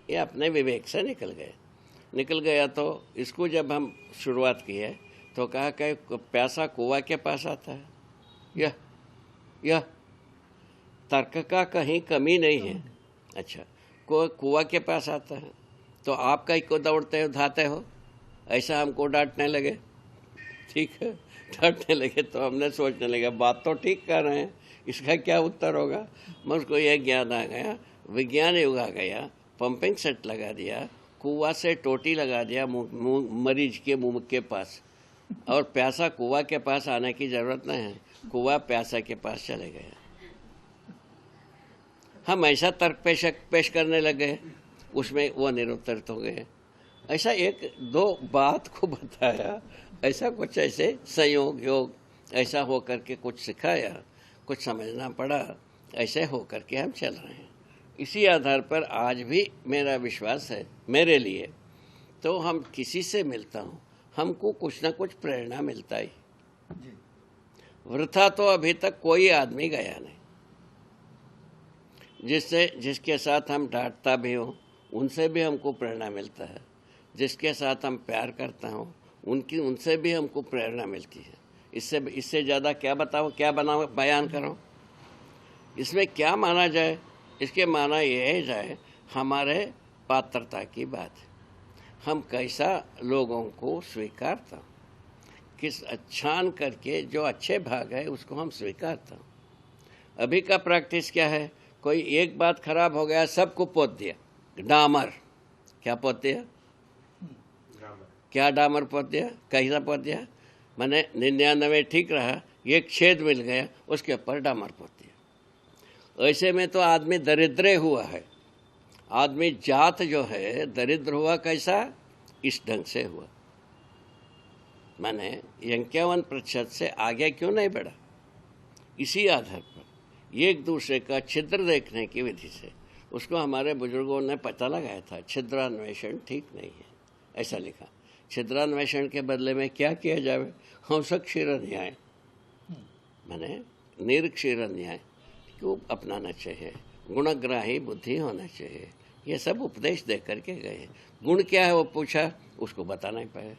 ये अपने विवेक से निकल गया। तो इसको जब हम शुरुआत की है तो कहा कि प्यासा कुआं के पास आता है। यह तर्क का कहीं कमी नहीं है। अच्छा, कुआं के पास आता है तो आप कहीं को दौड़ते हो, धाते हो, ऐसा हमको डांटने लगे। ठीक है, डांटने लगे तो हमने सोचने लगे बात तो ठीक कर रहे हैं, इसका क्या उत्तर होगा। मुझको यह ज्ञान आ गया, विज्ञान युग आ गया, पंपिंग सेट लगा दिया, कुआं से टोटी लगा दिया मरीज के मुंह के पास, और प्यासा कुआं के पास आने की जरूरत नहीं है, कुआं प्यासा के पास चले गए। हम ऐसा तर्क पेश करने लगे, उसमें वो निरुत्तरित हो गए। ऐसा 1-2 बात को बताया, ऐसा कुछ ऐसे संयोग योग ऐसा हो करके कुछ सिखाया, कुछ समझना पड़ा, ऐसे हो करके हम चल रहे हैं। इसी आधार पर आज भी मेरा विश्वास है, मेरे लिए तो हम किसी से मिलता हूँ, हमको कुछ ना कुछ प्रेरणा मिलता ही। वृथा तो अभी तक कोई आदमी गया नहीं जिसके साथ हम डांटता भी हो, उनसे भी हमको प्रेरणा मिलता है। जिसके साथ हम प्यार करता हूँ, उनसे भी हमको प्रेरणा मिलती है। इससे ज़्यादा क्या बताओ, क्या बयान करो? इसमें क्या माना जाए? इसके माना यह जाए हमारे पात्रता की बात। हम कैसा लोगों को स्वीकारता, किस छान करके जो अच्छे भाग है उसको हम स्वीकारता। अभी का प्रैक्टिस क्या है? कोई एक बात खराब हो गया, सबको पोत दिया, डामर। क्या पोत दिया? क्या डामर पोत दिया? कैसा पोत दिया? मैंने 99 ठीक रहा, एक छेद मिल गया, उसके ऊपर डामर पोत दिया। ऐसे में तो आदमी दरिद्र हुआ है। आदमी जात जो है दरिद्र हुआ, कैसा? इस ढंग से हुआ। मैंने 51% से आगे क्यों नहीं बढ़ा? इसी आधार पर एक दूसरे का छिद्र देखने की विधि से उसको हमारे बुजुर्गों ने पता लगाया था। छिद्रान्वेषण ठीक नहीं है, ऐसा लिखा। छिद्रान्वेषण के बदले में क्या किया जाए? हंस क्षीर न्याय, मैंने निरक्षीर न्याय को अपनाना चाहिए, गुणग्राही बुद्धि होना चाहिए। ये सब उपदेश दे करके गए। गुण क्या है वो पूछा, उसको बता नहीं पाए।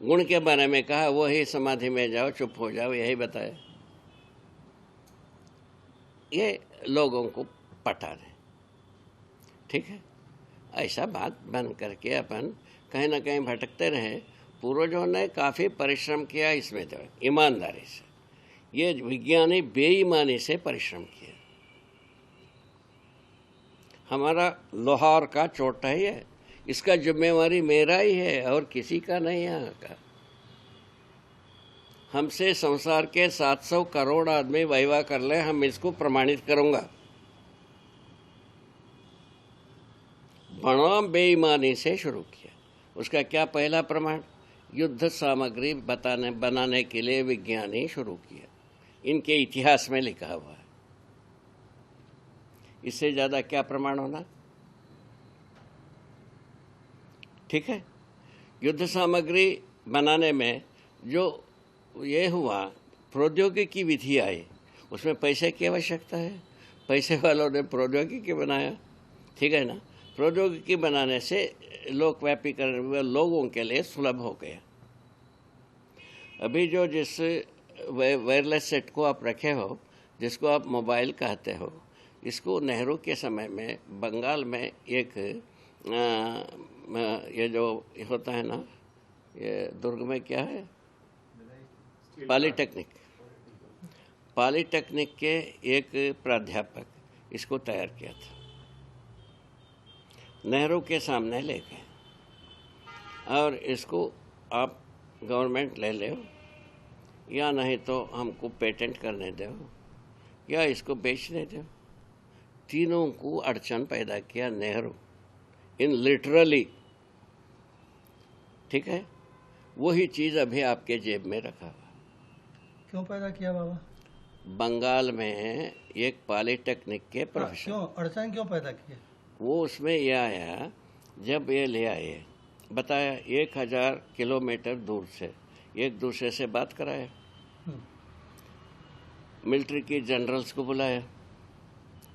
गुण के बारे में कहा, वही समाधि में जाओ, चुप हो जाओ, यही बताया। ये लोगों को पटा रहे, ठीक है। ऐसा बात बन करके अपन कहीं ना कहीं भटकते रहे। पूर्वजों ने काफ़ी परिश्रम किया इसमें, जो ईमानदारी से, ये विज्ञानी बेईमानी से परिश्रम किया। हमारा लोहार का चोटा ही है, इसका जिम्मेवारी मेरा ही है और किसी का नहीं यहाँ का। हमसे संसार के 700 करोड़ आदमी वाइवा कर ले, हम इसको प्रमाणित करूंगा। बड़ा बेईमानी से शुरू किया। उसका क्या पहला प्रमाण? युद्ध सामग्री बनाने के लिए विज्ञानी शुरू किया, इनके इतिहास में लिखा हुआ है। इससे ज्यादा क्या प्रमाण होना? ठीक है। युद्ध सामग्री बनाने में जो ये हुआ, प्रौद्योगिकी विधि आई, उसमें पैसे की आवश्यकता है। पैसे वालों ने प्रौद्योगिकी बनाया, ठीक है ना। प्रौद्योगिकी बनाने से लोकव्यापी करने लोगों के लिए सुलभ हो गया। अभी जो जिस वायरलेस सेट को आप रखे हो, जिसको आप मोबाइल कहते हो, इसको नेहरू के समय में बंगाल में एक ये जो होता है ना, ये दुर्ग में क्या है, पॉलिटेक्निक के एक प्राध्यापक इसको तैयार किया था। नेहरू के सामने ले गए और इसको आप गवर्नमेंट ले लो, या नहीं तो हमको पेटेंट करने दो, या इसको बेचने दो। तीनों को अड़चन पैदा किया नेहरू, इन लिटरली, ठीक है। वही चीज़ अभी आपके जेब में रखा हुआ। क्यों पैदा किया बाबा? बंगाल में एक पॉलिटेक्निक के प्रोफेसर, क्यों अड़चन क्यों पैदा किए? वो उसमें यह आया, जब ये ले आए, बताया 1000 किलोमीटर दूर से एक दूसरे से बात कराया, मिलिट्री की जनरल्स को बुलाया,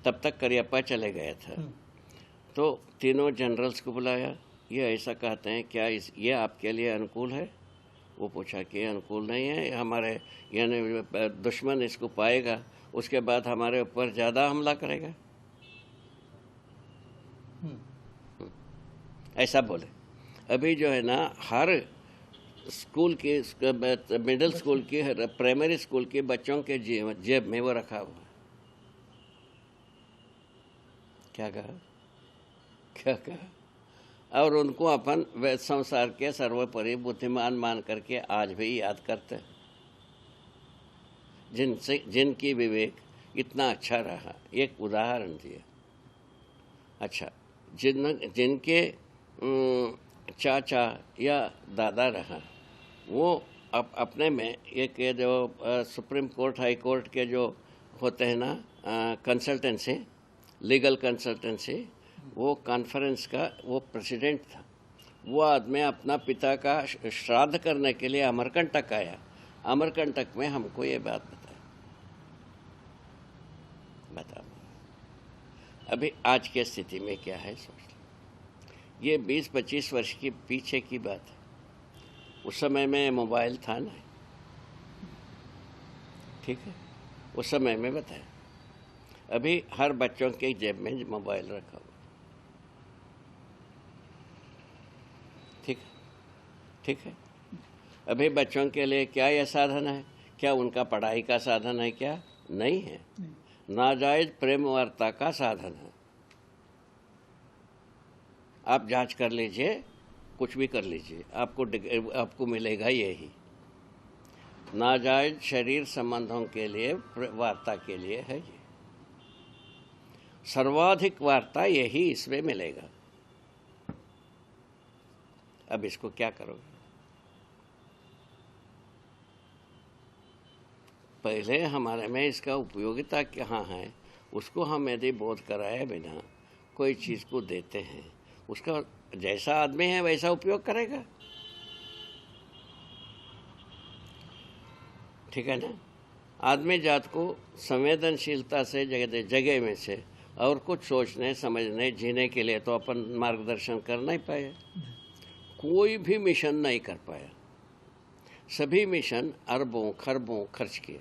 तब तक करियप्पा चले गया था, तो तीनों जनरल्स को बुलाया। ये ऐसा कहते हैं, क्या ये आपके लिए अनुकूल है? वो पूछा कि अनुकूल नहीं है, हमारे यानी दुश्मन इसको पाएगा, उसके बाद हमारे ऊपर ज़्यादा हमला करेगा, ऐसा बोले। अभी जो है ना, हर स्कूल के, मिडिल स्कूल की, प्राइमरी स्कूल के बच्चों के जेब में वो रखा हुआ है। क्या कहा? और उनको अपन संसार के सर्वोपरि बुद्धिमान मान करके आज भी याद करते हैं, जिनकी विवेक इतना अच्छा रहा। एक उदाहरण दिया, अच्छा, जिनके चाचा या दादा रहा, वो अपने में एक जो सुप्रीम कोर्ट, हाई कोर्ट के जो होते हैं ना, कंसल्टेंसी, लीगल कंसल्टेंसी, वो कॉन्फ्रेंस का वो प्रेसिडेंट था। वो आदमी अपना पिता का श्राद्ध करने के लिए अमरकंटक आया। अमरकंटक में हमको ये बात बता। अभी आज के स्थिति में क्या है सोच लो। ये 20-25 वर्ष की पीछे की बात है। उस समय में मोबाइल था ना, ठीक है, उस समय में बताया। अभी हर बच्चों के जेब में मोबाइल रखा हुआ, ठीक है। अभी बच्चों के लिए क्या यह साधन है? क्या उनका पढ़ाई का साधन है? क्या नहीं है, नाजायज प्रेम वार्ता का साधन है। आप जांच कर लीजिए, कुछ भी कर लीजिए, आपको मिलेगा यही। नाजायज शरीर संबंधों के लिए, वार्ता के लिए है ये। सर्वाधिक वार्ता यही इसमें मिलेगा। अब इसको क्या करोगे? पहले हमारे में इसका उपयोगिता कहाँ है, उसको हम यदि बोध कराए बिना कोई चीज़ को देते हैं, उसका जैसा आदमी है वैसा उपयोग करेगा, ठीक है ना। आदमी जात को संवेदनशीलता से जगह में से और कुछ सोचने, समझने, जीने के लिए तो अपन मार्गदर्शन कर नहीं पाए, कोई भी मिशन नहीं कर पाया। सभी मिशन अरबों खरबों खर्च किए,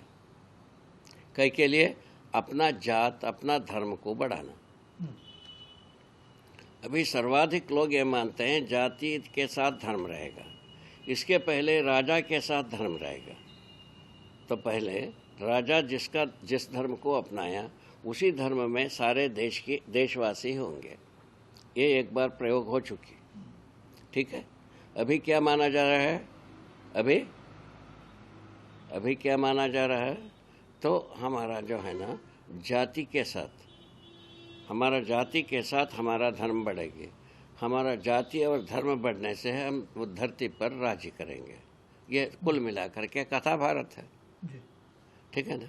कई के लिए अपना जात अपना धर्म को बढ़ाना। अभी सर्वाधिक लोग ये मानते हैं जाति के साथ धर्म रहेगा, इसके पहले राजा के साथ धर्म रहेगा। तो पहले राजा जिस धर्म को अपनाया उसी धर्म में सारे देशवासी होंगे। ये एक बार प्रयोग हो चुकी, ठीक है। अभी क्या माना जा रहा है? अभी क्या माना जा रहा है? तो हमारा जो है ना जाति के साथ, हमारा जाति के साथ हमारा धर्म बढ़ेगी। हमारा जाति और धर्म बढ़ने से हम धरती पर राज्य करेंगे। ये कुल मिलाकर के कथा भारत है, ठीक है ना।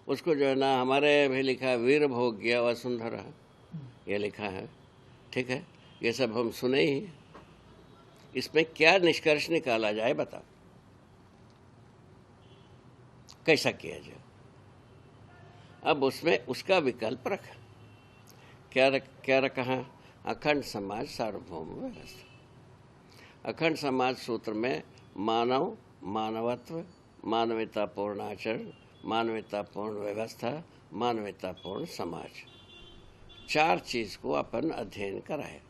उसको जो है ना हमारे भी लिखा है वीर भोग्य वसुंधरा, ये लिखा है, ठीक है। ये सब हम सुने ही। इसमें क्या निष्कर्ष निकाला जाए बताओ, कैसा किया जाए? अब उसमें उसका विकल्प रखा। क्या रखा है? अखंड समाज सार्वभौम व्यवस्था। अखंड समाज सूत्र में मानव, मानवत्व, मानवतापूर्ण आचरण, मानवतापूर्ण व्यवस्था, मानवतापूर्ण समाज, 4 चीज को अपन अध्ययन कराए।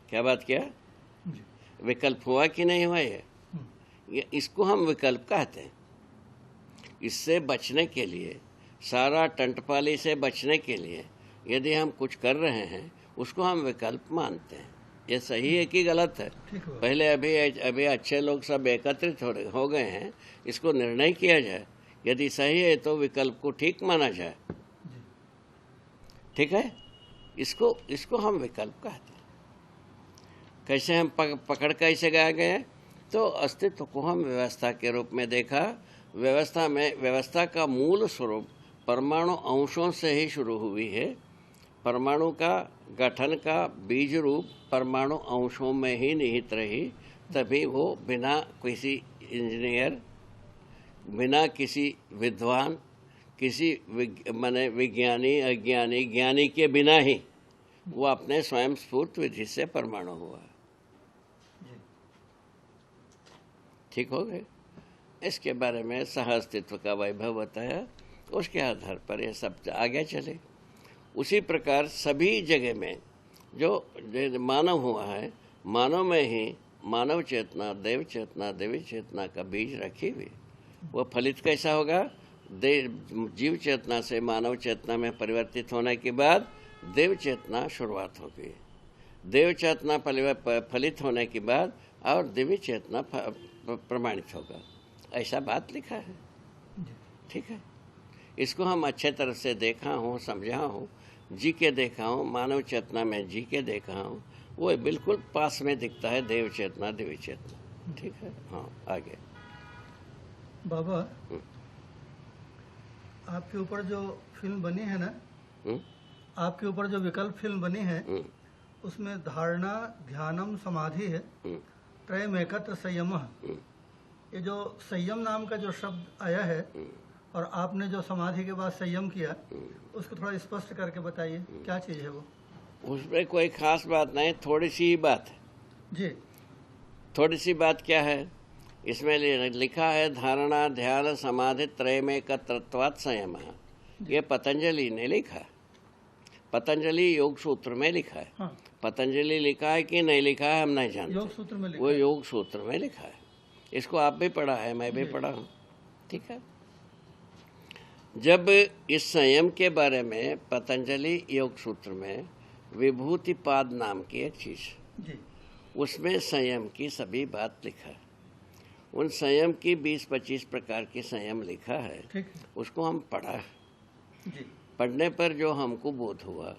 क्या बात किया? विकल्प हुआ कि नहीं हुआ? ये इसको हम विकल्प कहते हैं। इससे बचने के लिए, सारा टंटपाली से बचने के लिए यदि हम कुछ कर रहे हैं उसको हम विकल्प मानते हैं। ये सही है कि गलत है? पहले अभी अच्छे लोग सब एकत्रित हो गए हैं, इसको निर्णय किया जाए। यदि सही है तो विकल्प को ठीक माना जाए, ठीक है। इसको हम विकल्प कहते हैं। कैसे हम पकड़ कैसे गए? तो अस्तित्व को हम व्यवस्था के रूप में देखा। व्यवस्था का मूल स्वरूप परमाणु अंशों से ही शुरू हुई है। परमाणु का गठन का बीज रूप परमाणु अंशों में ही निहित रही, तभी वो बिना किसी इंजीनियर, बिना किसी विद्वान, किसी माने विज्ञानी अज्ञानी ज्ञानी के बिना ही वो अपने स्वयं स्फूर्त विधि से परमाणु हुआ। ठीक हो गए? इसके बारे में सह अस्तित्व का वैभव बताया, उसके आधार पर ये सब आगे चले। उसी प्रकार सभी जगह में जो मानव हुआ है, मानव में ही मानव चेतना, देव चेतना, देवी चेतना का बीज रखी हुई। वो फलित कैसा होगा? जीव चेतना से मानव चेतना में परिवर्तित होने के बाद देव चेतना शुरुआत होगी। देव चेतना फलित होने के बाद और देवी चेतना प्रमाणित होगा। ऐसा बात लिखा है, ठीक है। इसको हम अच्छे तरह से देखा हूँ, समझा हूँ, जी के देखा हूँ, मानव चेतना में जी के देखा हूँ। वो बिल्कुल पास में दिखता है देव चेतना, देवी चेतना, ठीक है। हाँ, आगे बाबा, आपके ऊपर जो फिल्म बनी है ना, आपके ऊपर जो विकल्प फिल्म बनी है, उसमें धारणा, ध्यानम, समाधि है, त्रयम एकत्र संयम। ये जो संयम नाम का जो शब्द आया है और आपने जो समाधि के बाद संयम किया, उसको थोड़ा स्पष्ट करके बताइए, क्या चीज है वो? उसमें कोई खास बात नहीं, थोड़ी सी ही बात है जी। थोड़ी सी बात क्या है? इसमें लिखा है धारणा, ध्यान, समाधि त्रयम एकत्रत्वात् संयम। ये पतंजलि ने लिखा है, पतंजलि योग सूत्र में लिखा है। हाँ। पतंजलि लिखा है कि नहीं लिखा है हम नहीं जानते, योग सूत्र में लिखा वो योग सूत्र में लिखा है। इसको आप भी पढ़ा है, मैं भी पढ़ा हूँ, ठीक है। जब इस संयम के बारे में पतंजलि योग सूत्र में विभूतिपाद नाम की एक चीज जी, उसमें संयम की सभी बात लिखा है। उन संयम की 20-25 प्रकार की संयम लिखा है, ठीक है। उसको हम पढ़ा जी। पढ़ने पर जो हमको बोध हुआ,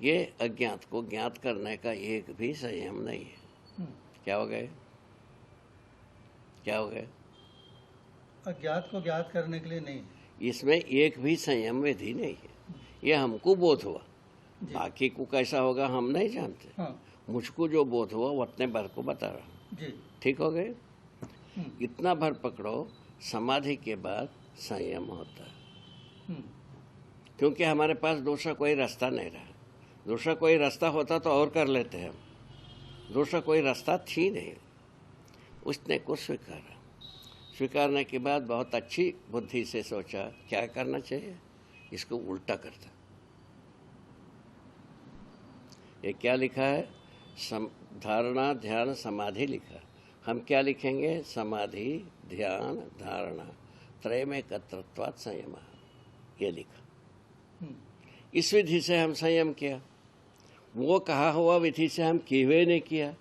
ये अज्ञात को ज्ञात करने का एक भी संयम नहीं है। क्या हो गए? क्या हो गए? अज्ञात को ज्ञात करने के लिए नहीं, इसमें एक भी संयम विधि नहीं है। ये हमको बोध हुआ, बाकी को कैसा होगा हम नहीं जानते। हाँ। मुझको जो बोध हुआ वो अपने भर को बता रहा हूँ, जी। ठीक हो गए? इतना भर पकड़ो, समाधि के बाद संयम होता है। क्योंकि हमारे पास दूसरा कोई रास्ता नहीं रहा। दूसरा कोई रास्ता होता तो और कर लेते हम, दूसरा कोई रास्ता थी नहीं, उसने को स्वीकारा। स्वीकारने के बाद बहुत अच्छी बुद्धि से सोचा क्या करना चाहिए, इसको उल्टा करता। ये क्या लिखा है? धारणा ध्यान समाधि लिखा। हम क्या लिखेंगे? समाधि ध्यान धारणा त्रयमेकत्वात् संयम, ये लिखा। इस विधि से हम संयम किया, वो कहा हुआ विधि से हम किए नहीं किया।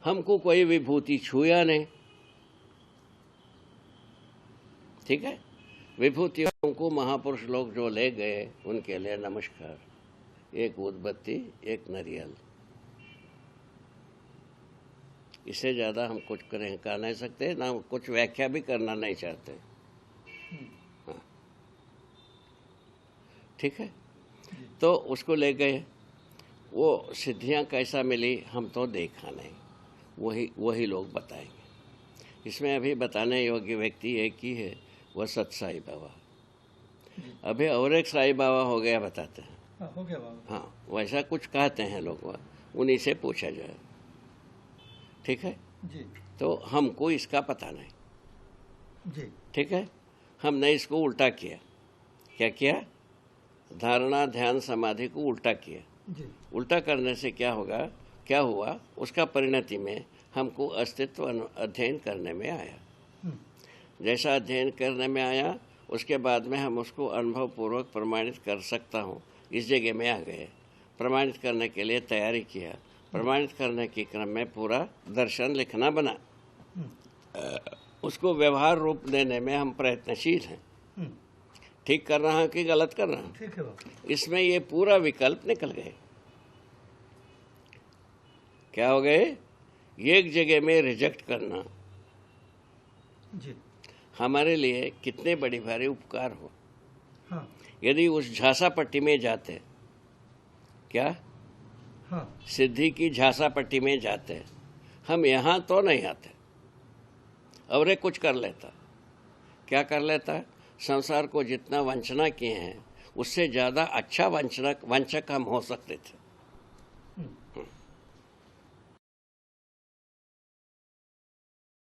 हमको कोई विभूति छुया नहीं, ठीक है। विभूतियों को महापुरुष लोग जो ले गए उनके लिए नमस्कार, एक उदबत्ती एक नारियल, इससे ज़्यादा हम कुछ कह नहीं सकते, ना कुछ व्याख्या भी करना नहीं चाहते। हाँ, ठीक है। तो उसको ले गए, वो सिद्धियां कैसा मिली हम तो देखा नहीं, वही लोग बताएंगे। इसमें अभी बताने योग्य व्यक्ति एक ही है, वह सत साई बाबा। अभी और एक साई बाबा हो गया बताते हैं। हो गया बाबा। हाँ, वैसा कुछ कहते हैं लोग, उन्हीं से पूछा जाए, ठीक है जी। तो हमको इसका पता नहीं जी, ठीक है। हमने इसको उल्टा किया। क्या किया? धारणा ध्यान समाधि को उल्टा किया। जी। उल्टा करने से क्या होगा, क्या हुआ, उसका परिणति में हमको अस्तित्व अध्ययन करने में आया। जैसा अध्ययन करने में आया उसके बाद में हम उसको अनुभव पूर्वक प्रमाणित कर सकता हूँ, इस जगह में आ गए। प्रमाणित करने के लिए तैयारी किया, प्रमाणित करने के क्रम में पूरा दर्शन लिखना बना, उसको व्यवहार रूप देने में हम प्रयत्नशील हैं। ठीक कर रहा हूँ कि गलत कर रहा हूँ? ठीक है। इसमें ये पूरा विकल्प निकल गए। क्या हो गए? एक जगह में रिजेक्ट करना जी। हमारे लिए कितने बड़ी भारी उपकार हो। हाँ। यदि उस झांसा पट्टी में जाते, क्या हाँ। सिद्धि की झांसा पट्टी में जाते, हम यहाँ तो नहीं आते। और एक कुछ कर लेता। क्या कर लेता? संसार को जितना वंचना किए हैं उससे ज़्यादा अच्छा वंचक हम हो सकते थे।